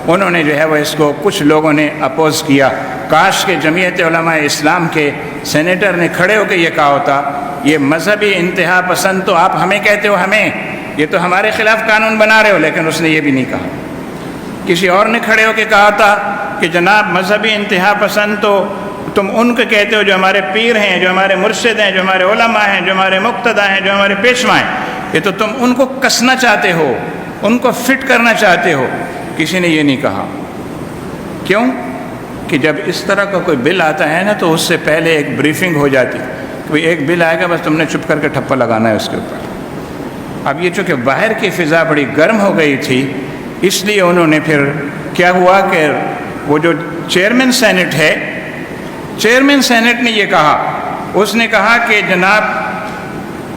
انہوں نے جو ہے وہ اس کو کچھ لوگوں نے اپوز کیا۔ کاش کہ جمعیت علماء اسلام کے سینیٹر نے کھڑے ہو کے یہ کہا ہوتا یہ مذہبی انتہا پسند تو آپ ہمیں کہتے ہو، ہمیں یہ تو ہمارے خلاف قانون بنا رہے ہو، لیکن اس نے یہ بھی نہیں کہا۔ کسی اور نے کھڑے ہو کے کہا تھا کہ جناب مذہبی انتہا پسند تو تم ان کو کہتے ہو جو ہمارے پیر ہیں، جو ہمارے مرشد ہیں، جو ہمارے علماء ہیں، جو ہمارے مقتدی ہیں، جو ہمارے پیشوا ہیں، یہ تو تم ان کو کسنا چاہتے ہو، ان کو فٹ کرنا چاہتے ہو۔ کسی نے یہ نہیں کہا۔ کیوں؟ کہ جب اس طرح کا کوئی بل آتا ہے نا تو اس سے پہلے ایک بریفنگ ہو جاتی، کوئی ایک بل آئے گا بس تم نے چپ کر کے ٹھپا لگانا ہے اس کے اوپر۔ اب یہ چونکہ باہر کی فضا بڑی گرم ہو گئی تھی، اس لیے انہوں نے پھر کیا ہوا کہ وہ جو چیئرمین سینٹ ہے، چیئرمین سینٹ نے یہ کہا، اس نے کہا کہ جناب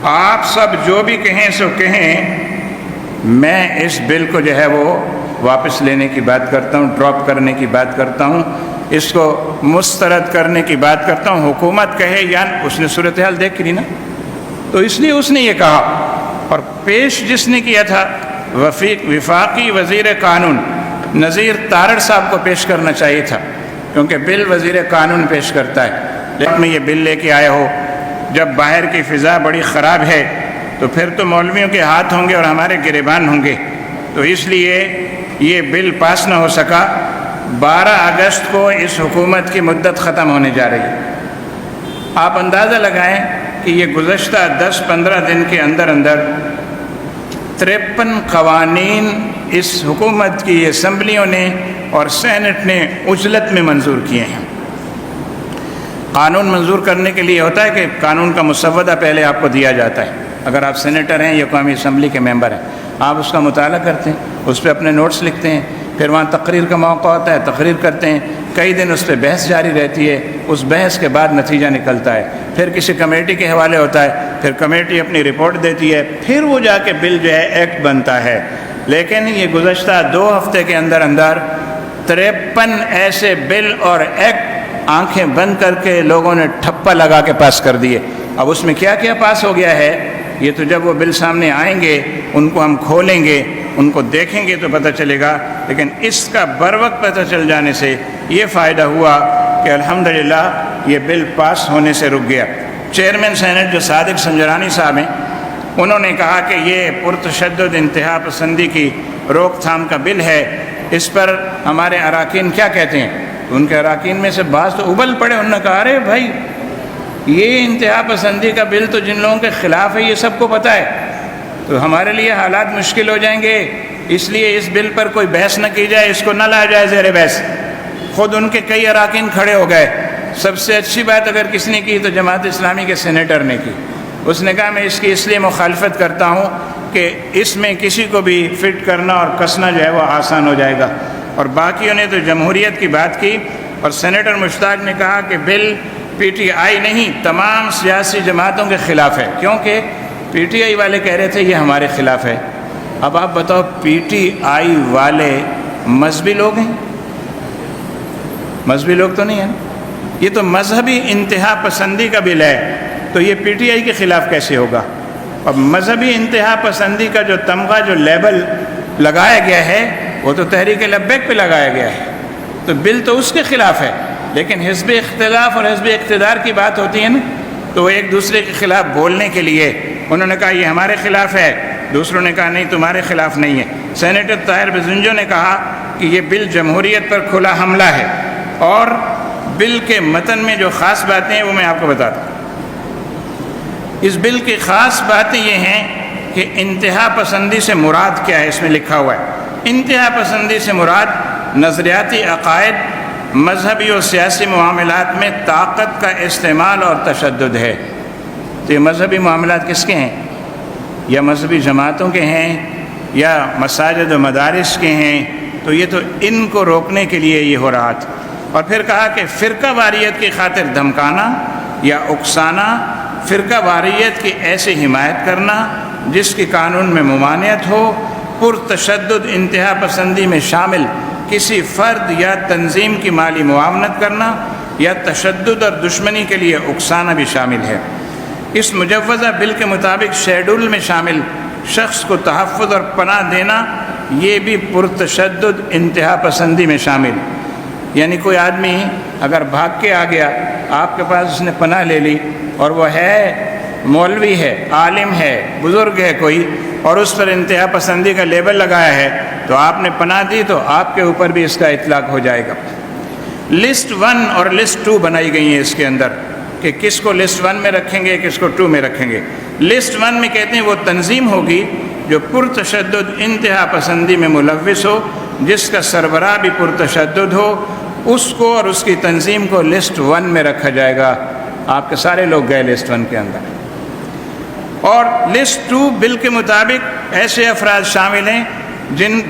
آپ سب جو بھی کہیں سو کہیں، میں اس بل کو جو ہے وہ واپس لینے کی بات کرتا ہوں، ڈراپ کرنے کی بات کرتا ہوں، اس کو مسترد کرنے کی بات کرتا ہوں، حکومت کہے یا اس نے صورتحال دیکھ لی نا، تو اس لیے اس نے یہ کہا۔ اور پیش جس نے کیا تھا وفاقی وزیر قانون نذیر تارڑ صاحب کو پیش کرنا چاہیے تھا، کیونکہ بل وزیر قانون پیش کرتا ہے، لیکن میں یہ بل لے کے آئے ہو، جب باہر کی فضا بڑی خراب ہے تو پھر تو مولویوں کے ہاتھ ہوں گے اور ہمارے گریبان ہوں گے، تو اس لیے یہ بل پاس نہ ہو سکا۔ 12 اگست کو اس حکومت کی مدت ختم ہونے جا رہی ہے۔ آپ اندازہ لگائیں کہ یہ گزشتہ 10-15 دن کے اندر اندر 53 قوانین اس حکومت کی اسمبلیوں نے اور سینٹ نے عجلت میں منظور کیے ہیں۔ قانون منظور کرنے کے لیے ہوتا ہے کہ قانون کا مسودہ پہلے آپ کو دیا جاتا ہے، اگر آپ سینیٹر ہیں یا قومی اسمبلی کے ممبر ہیں، آپ اس کا مطالعہ کرتے ہیں، اس پہ اپنے نوٹس لکھتے ہیں، پھر وہاں تقریر کا موقع ہوتا ہے، تقریر کرتے ہیں، کئی دن اس پہ بحث جاری رہتی ہے، اس بحث کے بعد نتیجہ نکلتا ہے، پھر کسی کمیٹی کے حوالے ہوتا ہے، پھر کمیٹی اپنی رپورٹ دیتی ہے، پھر وہ جا کے بل جو ہے ایکٹ بنتا ہے۔ لیکن یہ گزشتہ 2 ہفتے کے اندر 53 ایسے بل اور ایکٹ آنکھیں بند کر کے لوگوں نے ٹھپا لگا کے پاس کر دیے۔ اب اس میں کیا کیا پاس ہو گیا ہے، یہ تو جب وہ بل سامنے آئیں گے ان کو ہم کھولیں گے، ان کو دیکھیں گے تو پتہ چلے گا، لیکن اس کا بروقت پتہ چل جانے سے یہ فائدہ ہوا کہ الحمدللہ یہ بل پاس ہونے سے رک گیا۔ چیئرمین سینٹ جو صادق سنجرانی صاحب ہیں، انہوں نے کہا کہ یہ پرتشدد انتہا پسندی کی روک تھام کا بل ہے، اس پر ہمارے اراکین کیا کہتے ہیں؟ ان کے اراکین میں سے بعض تو ابل پڑے، انہوں نے کہا ارے بھائی یہ انتہا پسندی کا بل تو جن لوگوں کے خلاف ہے یہ سب کو پتہ ہے، تو ہمارے لیے حالات مشکل ہو جائیں گے، اس لیے اس بل پر کوئی بحث نہ کی جائے، اس کو نہ لایا جائے زیر بحث۔ خود ان کے کئی اراکین کھڑے ہو گئے۔ سب سے اچھی بات اگر کس نے کی تو جماعت اسلامی کے سینیٹر نے کی۔ اس نے کہا میں اس کی اس لیے مخالفت کرتا ہوں کہ اس میں کسی کو بھی فٹ کرنا اور کسنا جو ہے وہ آسان ہو جائے گا، اور باقیوں نے تو جمہوریت کی بات کی، اور سینیٹر مشتاق نے کہا کہ بل پی ٹی آئی نہیں تمام سیاسی جماعتوں کے خلاف ہے، کیونکہ پی ٹی آئی والے کہہ رہے تھے یہ ہمارے خلاف ہے۔ اب آپ بتاؤ پی ٹی آئی والے مذہبی لوگ ہیں؟ مذہبی لوگ تو نہیں ہیں، یہ تو مذہبی انتہا پسندی کا بل ہے، تو یہ پی ٹی آئی کے خلاف کیسے ہوگا؟ اب مذہبی انتہا پسندی کا جو تمغہ جو لیبل لگایا گیا ہے وہ تو تحریک لبیک پہ لگایا گیا ہے، تو بل تو اس کے خلاف ہے، لیکن حزب اختلاف اور حزب اقتدار کی بات ہوتی ہے نا، تو وہ ایک دوسرے کے خلاف بولنے کے لیے انہوں نے کہا یہ ہمارے خلاف ہے، دوسروں نے کہا نہیں تمہارے خلاف نہیں ہے۔ سینیٹر طاہر بزنجو نے کہا کہ یہ بل جمہوریت پر کھلا حملہ ہے، اور بل کے متن میں جو خاص باتیں ہیں وہ میں آپ کو بتاتا ہوں۔ اس بل کی خاص باتیں یہ ہیں کہ انتہا پسندی سے مراد کیا ہے، اس میں لکھا ہوا ہے انتہا پسندی سے مراد نظریاتی عقائد، مذہبی اور سیاسی معاملات میں طاقت کا استعمال اور تشدد ہے۔ تو یہ مذہبی معاملات کس کے ہیں؟ یا مذہبی جماعتوں کے ہیں یا مساجد و مدارس کے ہیں، تو یہ تو ان کو روکنے کے لیے یہ ہو رہا تھا۔ اور پھر کہا کہ فرقہ واریت کی خاطر دھمکانا یا اکسانا، فرقہ واریت کی ایسے حمایت کرنا جس کی قانون میں ممانعت ہو، پرتشدد انتہا پسندی میں شامل کسی فرد یا تنظیم کی مالی معاونت کرنا یا تشدد اور دشمنی کے لیے اکسانا بھی شامل ہے۔ اس مجوزہ بل کے مطابق شیڈول میں شامل شخص کو تحفظ اور پناہ دینا یہ بھی پرتشدد انتہا پسندی میں شامل، یعنی کوئی آدمی اگر بھاگ کے آ گیا آپ کے پاس، اس نے پناہ لے لی اور وہ ہے مولوی ہے، عالم ہے، بزرگ ہے کوئی، اور اس پر انتہا پسندی کا لیبل لگایا ہے، تو آپ نے پناہ دی تو آپ کے اوپر بھی اس کا اطلاق ہو جائے گا۔ لسٹ 1 اور لسٹ 2 بنائی گئی ہیں اس کے اندر کہ کس کو لسٹ 1 میں رکھیں گے، کس کو 2 میں رکھیں گے۔ لسٹ 1 میں کہتے ہیں وہ تنظیم ہوگی جو پرتشدد انتہا پسندی میں ملوث ہو، جس کا سربراہ بھی پرتشدد ہو، اس کو اور اس کی تنظیم کو لسٹ 1 میں رکھا جائے گا۔ آپ کے سارے لوگ گئے لسٹ 1 کے اندر۔ اور لسٹ 2 بل کے مطابق ایسے افراد شامل ہیں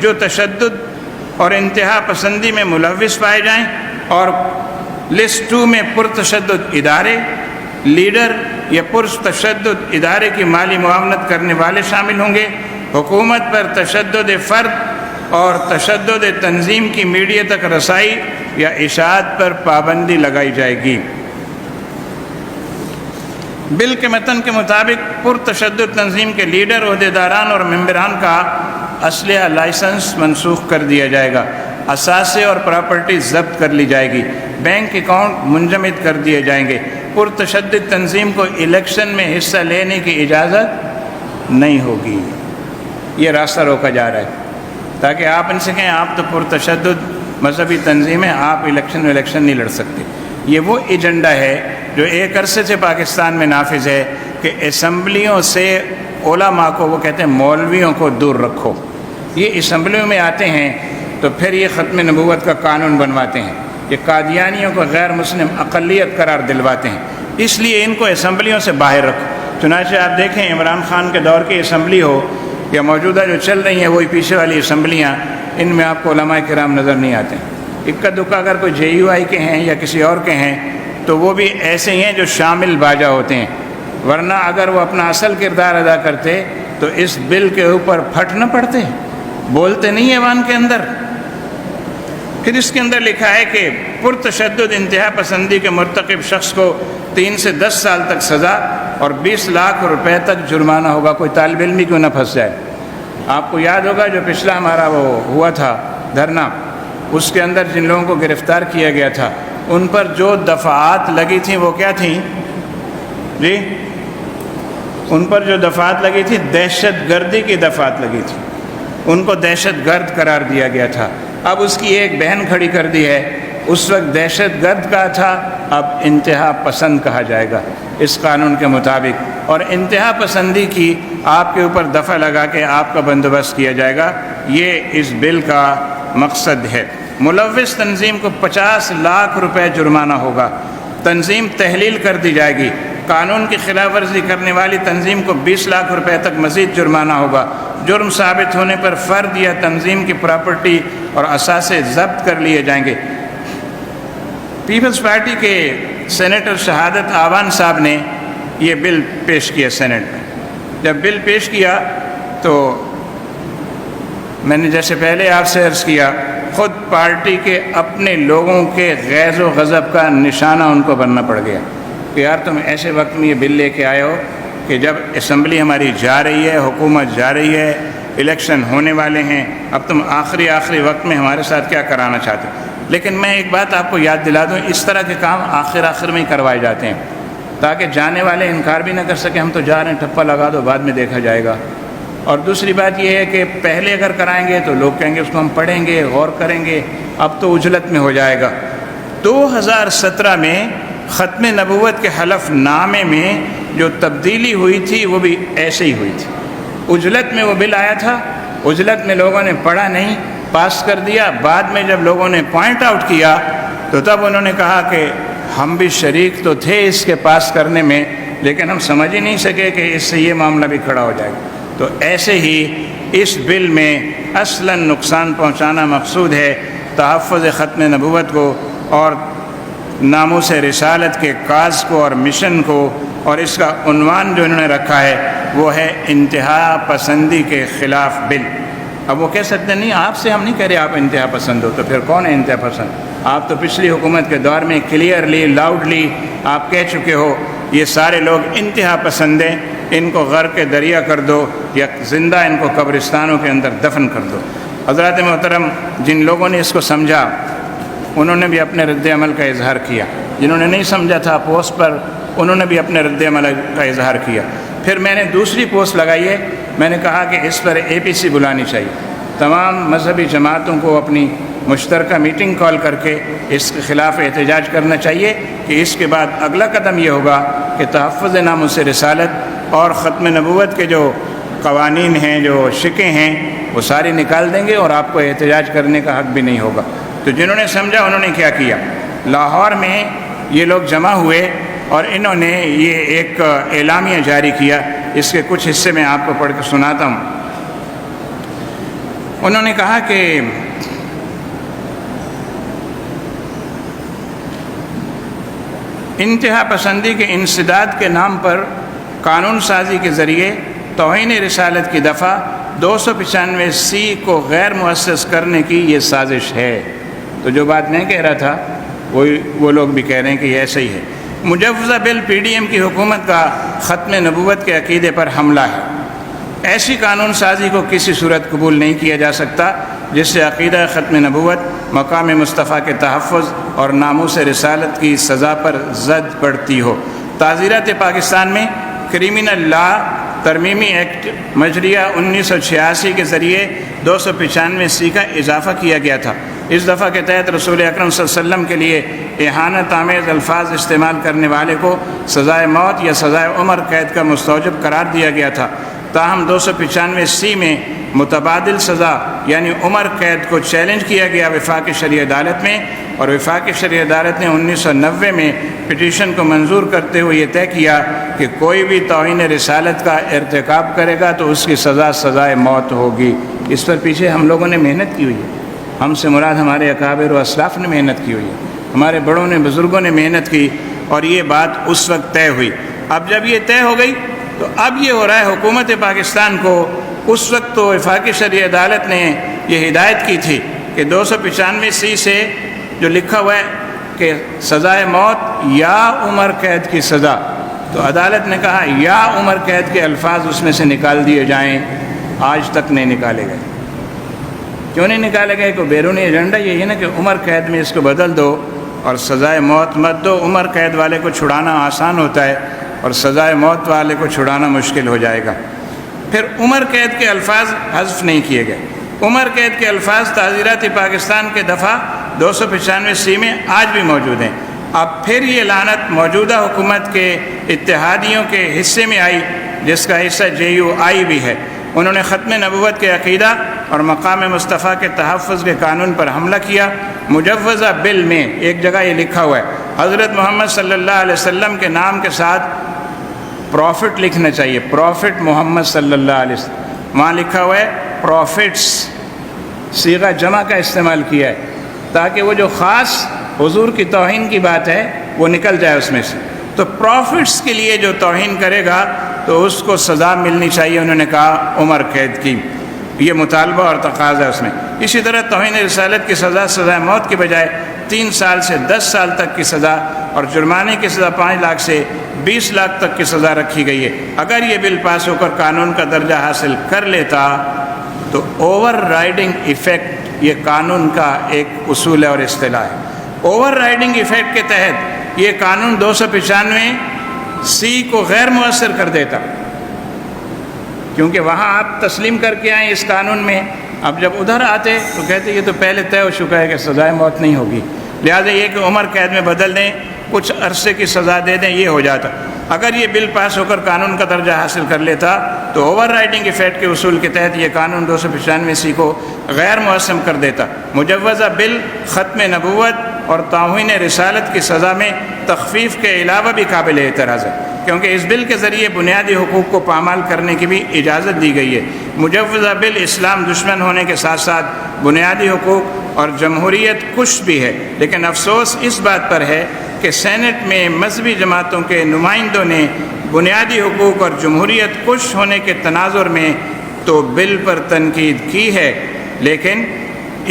جو تشدد اور انتہا پسندی میں ملوث پائے جائیں، اور لسٹ 2 میں پرتشدد ادارے، لیڈر یا پرتشدد ادارے کی مالی معاونت کرنے والے شامل ہوں گے۔ حکومت پر تشدد فرد اور تشدد تنظیم کی میڈیا تک رسائی یا اشاعت پر پابندی لگائی جائے گی۔ بل کے متن کے مطابق پرتشدد تنظیم کے لیڈر، عہدیداران اور ممبران کا اسلحہ لائسنس منسوخ کر دیا جائے گا، اثاثے اور پراپرٹی ضبط کر لی جائے گی، بینک اکاؤنٹ منجمد کر دیے جائیں گے۔ پرتشدد تنظیم کو الیکشن میں حصہ لینے کی اجازت نہیں ہوگی۔ یہ راستہ روکا جا رہا ہے تاکہ آپ ان سے کہیں آپ تو پرتشدد مذہبی تنظیم ہے، آپ الیکشن نہیں لڑ سکتے۔ یہ وہ ایجنڈا ہے جو ایک عرصے سے پاکستان میں نافذ ہے کہ اسمبلیوں سے علماء کو، وہ کہتے ہیں مولویوں کو دور رکھو۔ یہ اسمبلیوں میں آتے ہیں تو پھر یہ ختم نبوت کا قانون بنواتے ہیں، یہ قادیانیوں کو غیر مسلم اقلیت قرار دلواتے ہیں، اس لیے ان کو اسمبلیوں سے باہر رکھو۔ چنانچہ آپ دیکھیں عمران خان کے دور کی اسمبلی ہو یا موجودہ جو چل رہی ہیں وہی پیچھے والی اسمبلیاں، ان میں آپ کو علماء کرام نظر نہیں آتے۔ اکا دکا اگر کوئی JUI کے ہیں یا کسی اور کے ہیں تو وہ بھی ایسے ہی ہیں جو شامل باجا ہوتے ہیں، ورنہ اگر وہ اپنا اصل کردار ادا کرتے تو اس بل کے اوپر پھٹ نہ پڑتے، بولتے نہیں ایوان کے اندر۔ پھر اس کے اندر لکھا ہے کہ پرتشدد انتہا پسندی کے مرتکب شخص کو 3 سے 10 سال تک سزا اور 20 لاکھ روپے تک جرمانہ ہوگا، کوئی طالب علم بھی کیوں نہ پھنس جائے۔ آپ کو یاد ہوگا جو پچھلا ہمارا وہ ہوا تھا دھرنا، اس کے اندر جن لوگوں کو گرفتار کیا گیا تھا ان پر جو دفعات لگی تھیں وہ کیا تھیں جی؟ ان پر جو دفعات لگی تھی دہشت گردی کی دفعات لگی تھی، ان کو دہشت گرد قرار دیا گیا تھا۔ اب اس کی ایک بہن کھڑی کر دی ہے، اس وقت دہشت گرد کہا تھا، اب انتہا پسند کہا جائے گا اس قانون کے مطابق، اور انتہا پسندی کی آپ کے اوپر دفع لگا کے آپ کا بندوبست کیا جائے گا۔ یہ اس بل کا مقصد ہے۔ ملوث تنظیم کو 50 لاکھ روپے جرمانہ ہوگا، تنظیم تحلیل کر دی جائے گی، قانون کی خلاف ورزی کرنے والی تنظیم کو 20 لاکھ روپے تک مزید جرمانہ ہوگا، جرم ثابت ہونے پر فرد یا تنظیم کی پراپرٹی اور اثاثے ضبط کر لیے جائیں گے۔ پیپلز پارٹی کے سینیٹر شہادت آوان صاحب نے یہ بل پیش کیا سینٹ میں۔ جب بل پیش کیا تو میں نے جیسے پہلے آپ سے عرض کیا، خود پارٹی کے اپنے لوگوں کے غیظ و غضب کا نشانہ ان کو بننا پڑ گیا کہ یار تم ایسے وقت میں یہ بل لے کے آئے ہو کہ جب اسمبلی ہماری جا رہی ہے، حکومت جا رہی ہے، الیکشن ہونے والے ہیں، اب تم آخری وقت میں ہمارے ساتھ کیا کرانا چاہتے ہو۔ لیکن میں ایک بات آپ کو یاد دلا دوں، اس طرح کے کام آخر میں ہی کروائے جاتے ہیں تاکہ جانے والے انکار بھی نہ کر سکیں ہم تو جا رہے ہیں، ٹھپا لگا دو، بعد میں دیکھا جائے گا۔ اور دوسری بات یہ ہے کہ پہلے اگر کرائیں گے تو لوگ کہیں گے اس کو ہم پڑھیں گے، غور کریں گے، اب تو اجلت میں ہو جائے گا۔ 2017 میں ختم نبوت کے حلف نامے میں جو تبدیلی ہوئی تھی وہ بھی ایسے ہی ہوئی تھی۔ اجلت میں وہ بل آیا تھا، اجلت میں لوگوں نے پڑھا نہیں، پاس کر دیا، بعد میں جب لوگوں نے پوائنٹ آؤٹ کیا تو تب انہوں نے کہا کہ ہم بھی شریک تو تھے اس کے پاس کرنے میں، لیکن ہم سمجھ ہی نہیں سکے کہ اس سے یہ معاملہ بھی کھڑا ہو جائے گا۔ تو ایسے ہی اس بل میں اصلاً نقصان پہنچانا مقصود ہے تحفظ ختم نبوت کو اور ناموس رسالت کے کاز کو اور مشن کو، اور اس کا عنوان جو انہوں نے رکھا ہے وہ ہے انتہا پسندی کے خلاف بل۔ اب وہ کہہ سکتے نہیں، آپ سے ہم نہیں کہہ رہے آپ انتہا پسند ہو، تو پھر کون ہے انتہا پسند؟ آپ تو پچھلی حکومت کے دور میں کلیئرلی لاؤڈلی آپ کہہ چکے ہو یہ سارے لوگ انتہا پسند ہیں، ان کو غرق دریا کر دو یا زندہ ان کو قبرستانوں کے اندر دفن کر دو۔ حضرات محترم، جن لوگوں نے اس کو سمجھا انہوں نے بھی اپنے رد عمل کا اظہار کیا، جنہوں نے نہیں سمجھا تھا پوسٹ پر انہوں نے بھی اپنے رد عمل کا اظہار کیا۔ پھر میں نے دوسری پوسٹ لگائی ہے، میں نے کہا کہ اس پر APC بلانی چاہیے، تمام مذہبی جماعتوں کو اپنی مشترکہ میٹنگ کال کر کے اس کے خلاف احتجاج کرنا چاہیے کہ اس کے بعد اگلا قدم یہ ہوگا کہ تحفظ ناموس رسالت اور ختم نبوت کے جو قوانین ہیں، جو شکیں ہیں، وہ ساری نکال دیں گے اور آپ کو احتجاج کرنے کا حق بھی نہیں ہوگا۔ تو جنہوں نے سمجھا انہوں نے کیا کیا، لاہور میں یہ لوگ جمع ہوئے اور انہوں نے یہ ایک اعلامیہ جاری کیا، اس کے کچھ حصے میں آپ کو پڑھ کے سناتا ہوں۔ انہوں نے کہا کہ انتہا پسندی کے انسداد کے نام پر قانون سازی کے ذریعے توہین رسالت کی دفعہ 295C کو غیر مؤسس کرنے کی یہ سازش ہے۔ تو جو بات میں کہہ رہا تھا وہ لوگ بھی کہہ رہے ہیں کہ یہ ایسا ہی ہے۔ مجوزہ بل PDM کی حکومت کا ختم نبوت کے عقیدے پر حملہ ہے۔ ایسی قانون سازی کو کسی صورت قبول نہیں کیا جا سکتا جس سے عقیدہ ختم نبوت، مقام مصطفیٰ کے تحفظ اور ناموس رسالت کی سزا پر زد پڑتی ہو۔ تعزیرات پاکستان میں کرمنل لا ترمیمی ایکٹ مجریہ 1986 کے ذریعے 295C کا اضافہ کیا گیا تھا۔ اس دفعہ کے تحت رسول اکرم صلی اللہ علیہ وسلم کے لیے اہانت آمیز الفاظ استعمال کرنے والے کو سزائے موت یا سزائے عمر قید کا مستوجب قرار دیا گیا تھا۔ تاہم 295C میں متبادل سزا یعنی عمر قید کو چیلنج کیا گیا وفاقی شرعی عدالت میں، اور وفاقی شرعی عدالت نے 1990 میں پٹیشن کو منظور کرتے ہوئے یہ طے کیا کہ کوئی بھی توہین رسالت کا ارتکاب کرے گا تو اس کی سزائے موت ہوگی۔ اس پر پیچھے ہم لوگوں نے محنت کی ہوئی ہے، ہم سے مراد ہمارے اکابر و اسلاف نے محنت کی ہوئی ہے، ہمارے بڑوں نے بزرگوں نے محنت کی، اور یہ بات اس وقت طے ہوئی۔ اب جب یہ طے ہو گئی تو اب یہ ہو رہا ہے حکومت پاکستان کو، اس وقت تو وفاقی شرعی عدالت نے یہ ہدایت کی تھی کہ 295C سے جو لکھا ہوا ہے کہ سزائے موت یا عمر قید کی سزا، تو عدالت نے کہا یا عمر قید کے الفاظ اس میں سے نکال دیے جائیں، آج تک نہیں نکالے گئے۔ کیوں نہیں نکالے گئے؟ کہ بیرونی ایجنڈا یہی ہے نا کہ عمر قید میں اس کو بدل دو اور سزائے موت مت دو۔ عمر قید والے کو چھڑانا آسان ہوتا ہے اور سزائے موت والے کو چھڑانا مشکل ہو جائے گا۔ پھر عمر قید کے الفاظ حذف نہیں کیے گئے، عمر قید کے الفاظ تعزیرات پاکستان کے دفعہ 295C میں آج بھی موجود ہیں۔ اب پھر یہ لعنت موجودہ حکومت کے اتحادیوں کے حصے میں آئی، جس کا حصہ JUI بھی ہے۔ انہوں نے ختم نبوت کے عقیدہ اور مقام مصطفیٰ کے تحفظ کے قانون پر حملہ کیا۔ مجوزہ بل میں ایک جگہ یہ لکھا ہوا ہے حضرت محمد صلی اللہ علیہ وسلم کے نام کے ساتھ پروفٹ لکھنا چاہیے، پروفٹ محمد صلی اللہ علیہ وسلم، وہاں لکھا ہوا ہے پروفٹس، صیغہ جمع کا استعمال کیا ہے تاکہ وہ جو خاص حضور کی توہین کی بات ہے وہ نکل جائے اس میں سے۔ تو پروفٹس کے لیے جو توہین کرے گا تو اس کو سزا ملنی چاہیے، انہوں نے کہا عمر قید کی، یہ مطالبہ اور تقاضا ہے اس میں۔ اسی طرح توہین رسالت کی سزائے موت کے بجائے 3 سال سے 10 سال تک کی سزا اور جرمانے کی سزا 5 لاکھ سے 20 لاکھ تک کی سزا رکھی گئی ہے۔ اگر یہ بل پاس ہو کر قانون کا درجہ حاصل کر لیتا تو اوور رائڈنگ ایفیکٹ یہ قانون کا ایک اصول ہے اور اصطلاح ہے۔ اوور رائڈنگ ایفیکٹ کے تحت یہ قانون 295C کو غیر مؤثر کر دیتا، کیونکہ وہاں آپ تسلیم کر کے آئیں اس قانون میں، اب جب ادھر آتے تو کہتے یہ تو پہلے طے ہو چکا ہے کہ سزائے موت نہیں ہوگی، لہٰذا یہ کہ عمر قید میں بدل دیں، کچھ عرصے کی سزا دے دیں، یہ ہو جاتا۔ اگر یہ بل پاس ہو کر قانون کا درجہ حاصل کر لیتا تو اوور رائڈنگ ایفیکٹ کے اصول کے تحت یہ قانون 295C کو غیر مؤثر کر دیتا۔ مجوزہ بل ختم نبوت اور توہین رسالت کی سزا میں تخفیف کے علاوہ بھی قابل اعتراض ہے، کیونکہ اس بل کے ذریعے بنیادی حقوق کو پامال کرنے کی بھی اجازت دی گئی ہے۔ مجوزہ بل اسلام دشمن ہونے کے ساتھ ساتھ بنیادی حقوق اور جمہوریت کش بھی ہے، لیکن افسوس اس بات پر ہے کہ سینٹ میں مذہبی جماعتوں کے نمائندوں نے بنیادی حقوق اور جمہوریت کش ہونے کے تناظر میں تو بل پر تنقید کی ہے، لیکن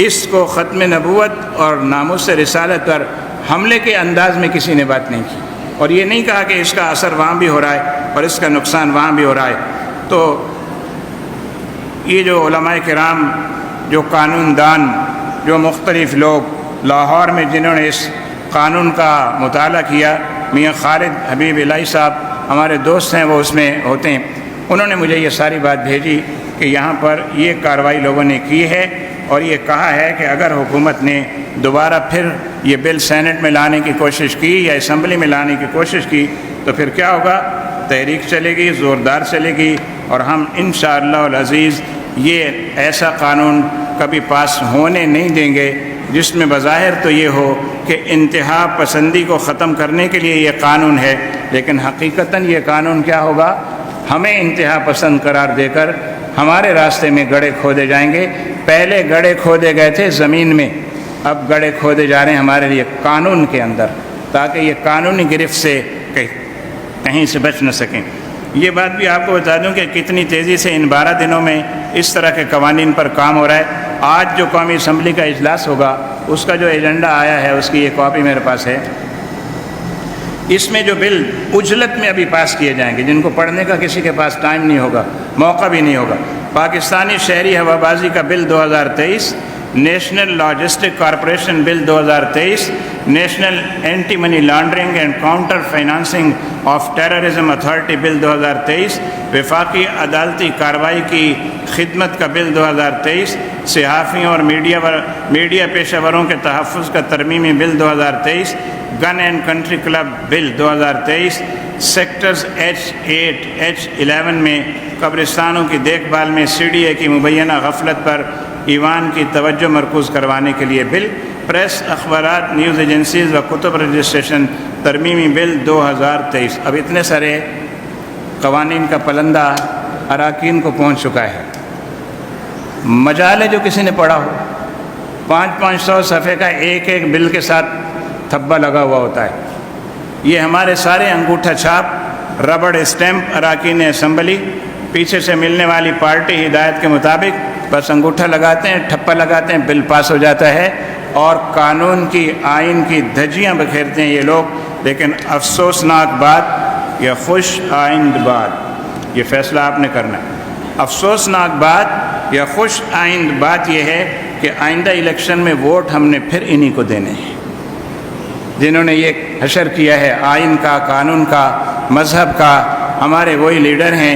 اس کو ختم نبوت اور ناموس رسالت پر حملے کے انداز میں کسی نے بات نہیں کی، اور یہ نہیں کہا کہ اس کا اثر وہاں بھی ہو رہا ہے اور اس کا نقصان وہاں بھی ہو رہا ہے۔ تو یہ جو علماء کرام، جو قانون دان، جو مختلف لوگ لاہور میں جنہوں نے اس قانون کا مطالعہ کیا، میاں خالد حبیب الہی صاحب ہمارے دوست ہیں، وہ اس میں ہوتے ہیں، انہوں نے مجھے یہ ساری بات بھیجی کہ یہاں پر یہ کارروائی لوگوں نے کی ہے، اور یہ کہا ہے کہ اگر حکومت نے دوبارہ پھر یہ بل سینٹ میں لانے کی کوشش کی یا اسمبلی میں لانے کی کوشش کی تو پھر کیا ہوگا؟ تحریک چلے گی، زوردار چلے گی، اور ہم انشاءاللہ العزیز یہ ایسا قانون کبھی پاس ہونے نہیں دیں گے جس میں بظاہر تو یہ ہو کہ انتہا پسندی کو ختم کرنے کے لیے یہ قانون ہے، لیکن حقیقتاً یہ قانون کیا ہوگا؟ ہمیں انتہا پسند قرار دے کر ہمارے راستے میں گڑھے کھودے جائیں گے۔ پہلے گڑھے کھودے گئے تھے زمین میں، اب گڑھے کھودے جا رہے ہیں ہمارے لیے قانون کے اندر، تاکہ یہ قانونی گرفت سے کہیں سے بچ نہ سکیں۔ یہ بات بھی آپ کو بتا دوں کہ کتنی تیزی سے ان 12 دنوں میں اس طرح کے قوانین پر کام ہو رہا ہے۔ آج جو قومی اسمبلی کا اجلاس ہوگا اس کا جو ایجنڈا آیا ہے اس کی ایک کاپی میرے پاس ہے۔ اس میں جو بل اجلت میں ابھی پاس کیے جائیں گے، جن کو پڑھنے کا کسی کے پاس ٹائم نہیں ہوگا، موقع بھی نہیں ہوگا، پاکستانی شہری ہوا بازی کا bill 2023، national logistic corporation bill 2023، national anti money laundering and counter financing of terrorism authority bill 2023، وفاقی عدالتی کارروائی کی خدمت کا بل 2023، صحافیوں اور میڈیا پیشہ وروں کے تحفظ کا ترمیمی bill 2023، gun and country club bill 2023، sectors H8 H11 میں قبرستانوں کی دیکھ بھال میں CDA کی مبینہ غفلت پر ایوان کی توجہ مرکوز کروانے کے لیے بل، پریس، اخبارات، نیوز ایجنسیز و کتب رجسٹریشن ترمیمی بل 2023۔ اب اتنے سارے قوانین کا پلندہ اراکین کو پہنچ چکا ہے۔ مجال ہے جو کسی نے پڑھا ہو، 500 صفحے کا ایک ایک بل کے ساتھ تھبا لگا ہوا ہوتا ہے۔ یہ ہمارے سارے انگوٹھا چھاپ، ربڑ اسٹیمپ اراکین اسمبلی، پیچھے سے ملنے والی پارٹی ہدایت کے مطابق بس انگوٹھا لگاتے ہیں، ٹھپا لگاتے ہیں، بل پاس ہو جاتا ہے اور قانون کی، آئین کی دھجیاں بکھیرتے ہیں یہ لوگ۔ لیکن افسوسناک بات یا خوش آئند بات، یہ فیصلہ آپ نے کرنا ہے۔ افسوسناک بات یا خوش آئند بات یہ ہے کہ آئندہ الیکشن میں ووٹ ہم نے پھر انہی کو دینے ہیں جنہوں نے یہ حشر کیا ہے آئین کا، قانون کا، مذہب کا۔ ہمارے وہی لیڈر ہیں۔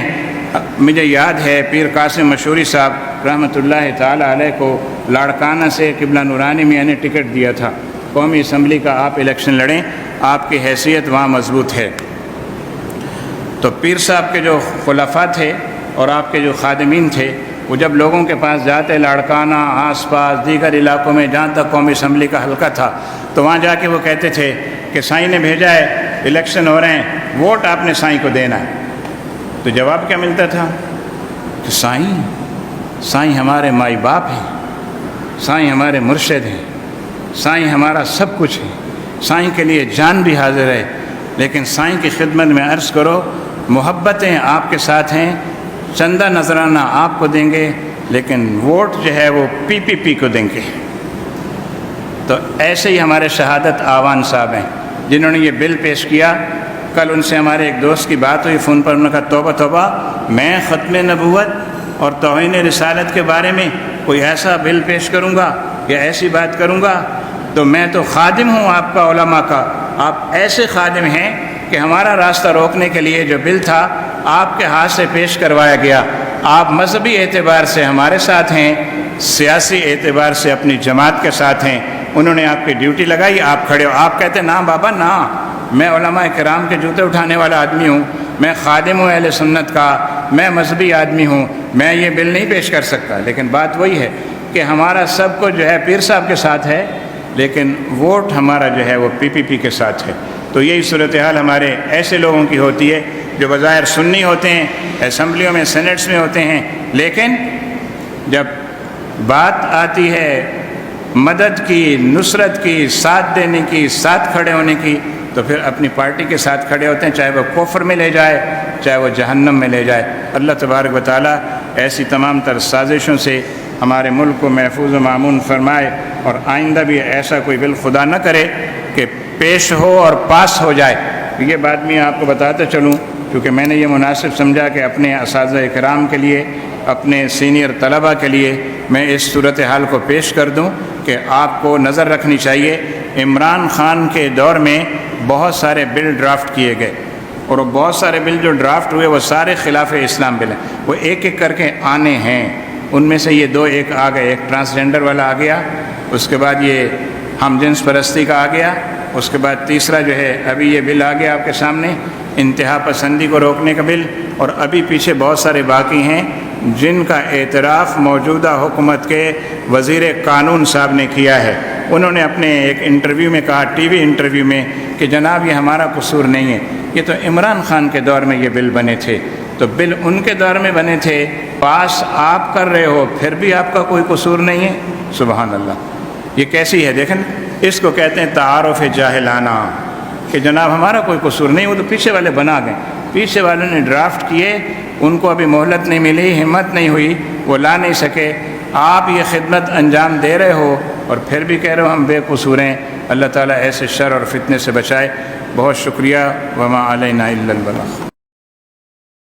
مجھے یاد ہے پیر قاسم مشوری صاحب رحمۃ اللہ تعالی علیہ کو لاڑکانہ سے قبلہ نورانی میاں نے ٹکٹ دیا تھا، قومی اسمبلی کا آپ الیکشن لڑیں، آپ کی حیثیت وہاں مضبوط ہے۔ تو پیر صاحب کے جو خلفاء تھے اور آپ کے جو خادمین تھے، وہ جب لوگوں کے پاس جاتے لاڑکانہ، آس پاس دیگر علاقوں میں جہاں تک قومی اسمبلی کا حلقہ تھا، تو وہاں جا کے وہ کہتے تھے کہ سائیں نے بھیجا ہے، الیکشن ہو رہے ہیں، ووٹ آپ نے سائیں کو دینا ہے۔ تو جواب کیا ملتا تھا کہ سائیں ہمارے مائی باپ ہیں، سائیں ہمارے مرشد ہیں، سائیں ہمارا سب کچھ ہے، سائیں کے لیے جان بھی حاضر ہے، لیکن سائیں کی خدمت میں عرض کرو محبتیں آپ کے ساتھ ہیں، چندہ نذرانہ آپ کو دیں گے، لیکن ووٹ جو ہے وہ PPP کو دیں گے۔ تو ایسے ہی ہمارے شہادت آوان صاحب ہیں جنہوں نے یہ بل پیش کیا۔ کل ان سے ہمارے ایک دوست کی بات ہوئی فون پر، انہوں نے کہا توبہ توبہ، میں ختم نبوت اور توہین رسالت کے بارے میں کوئی ایسا بل پیش کروں گا یا ایسی بات کروں گا؟ تو میں تو خادم ہوں آپ کا، علماء کا۔ آپ ایسے خادم ہیں کہ ہمارا راستہ روکنے کے لیے جو بل تھا آپ کے ہاتھ سے پیش کروایا گیا۔ آپ مذہبی اعتبار سے ہمارے ساتھ ہیں، سیاسی اعتبار سے اپنی جماعت کے ساتھ ہیں۔ انہوں نے آپ کی ڈیوٹی لگائی، آپ کھڑے ہو، آپ کہتے ہیں نا بابا نا، میں علماء کرام کے جوتے اٹھانے والا آدمی ہوں، میں خادم ہوں اہل سنت کا، میں مذہبی آدمی ہوں، میں یہ بل نہیں پیش کر سکتا۔ لیکن بات وہی ہے کہ ہمارا سب کچھ جو ہے پیر صاحب کے ساتھ ہے، لیکن ووٹ ہمارا جو ہے وہ PPP کے ساتھ ہے۔ تو یہی صورتحال ہمارے ایسے لوگوں کی ہوتی ہے جو بظاہر سنی ہوتے ہیں، اسمبلیوں میں، سینٹس میں ہوتے ہیں، لیکن جب بات آتی ہے مدد کی، نصرت کی، ساتھ دینے کی، ساتھ کھڑے ہونے کی، تو پھر اپنی پارٹی کے ساتھ کھڑے ہوتے ہیں، چاہے وہ کفر میں لے جائے، چاہے وہ جہنم میں لے جائے۔ اللہ تبارک و تعالیٰ ایسی تمام تر سازشوں سے ہمارے ملک کو محفوظ و مامون فرمائے، اور آئندہ بھی ایسا کوئی بل خدا نہ کرے کہ پیش ہو اور پاس ہو جائے۔ یہ بات میں آپ کو بتاتا چلوں کیونکہ میں نے یہ مناسب سمجھا کہ اپنے اساتذہ کرام کے لیے، اپنے سینئر طلباء کے لیے میں اس صورتحال کو پیش کر دوں کہ آپ کو نظر رکھنی چاہیے۔ عمران خان کے دور میں بہت سارے بل ڈرافٹ کیے گئے، اور وہ بہت سارے بل جو ڈرافٹ ہوئے وہ سارے خلاف اسلام بل ہیں، وہ ایک ایک کر کے آنے ہیں۔ ان میں سے یہ دو ایک آ گئے، ایک ٹرانسجنڈر والا آ گیا، اس کے بعد یہ ہم جنس پرستی کا آ گیا، اس کے بعد تیسرا جو ہے ابھی یہ بل آ گیا آپ کے سامنے، انتہا پسندی کو روکنے کا بل، اور ابھی پیچھے بہت سارے باقی ہیں جن کا اعتراف موجودہ حکومت کے وزیر قانون صاحب نے کیا ہے۔ انہوں نے اپنے ایک انٹرویو میں کہا، ٹی وی انٹرویو میں، کہ جناب یہ ہمارا قصور نہیں ہے، یہ تو عمران خان کے دور میں یہ بل بنے تھے۔ تو بل ان کے دور میں بنے تھے، پاس آپ کر رہے ہو، پھر بھی آپ کا کوئی قصور نہیں ہے۔ سبحان اللہ، یہ کیسی ہے دیکھیں، اس کو کہتے ہیں تعارف جاہلانہ، کہ جناب ہمارا کوئی قصور نہیں، وہ تو پیچھے والے بنا گئے، پیچھے والوں نے ڈرافٹ کیے، ان کو ابھی مہلت نہیں ملی، ہمت نہیں ہوئی، وہ لا نہیں سکے۔ آپ یہ خدمت انجام دے رہے ہو اور پھر بھی کہہ رہے ہو ہم بے قصور ہیں۔ اللہ تعالیٰ ایسے شر اور فتنے سے بچائے۔ بہت شکریہ، وما علینا الا البلاغ۔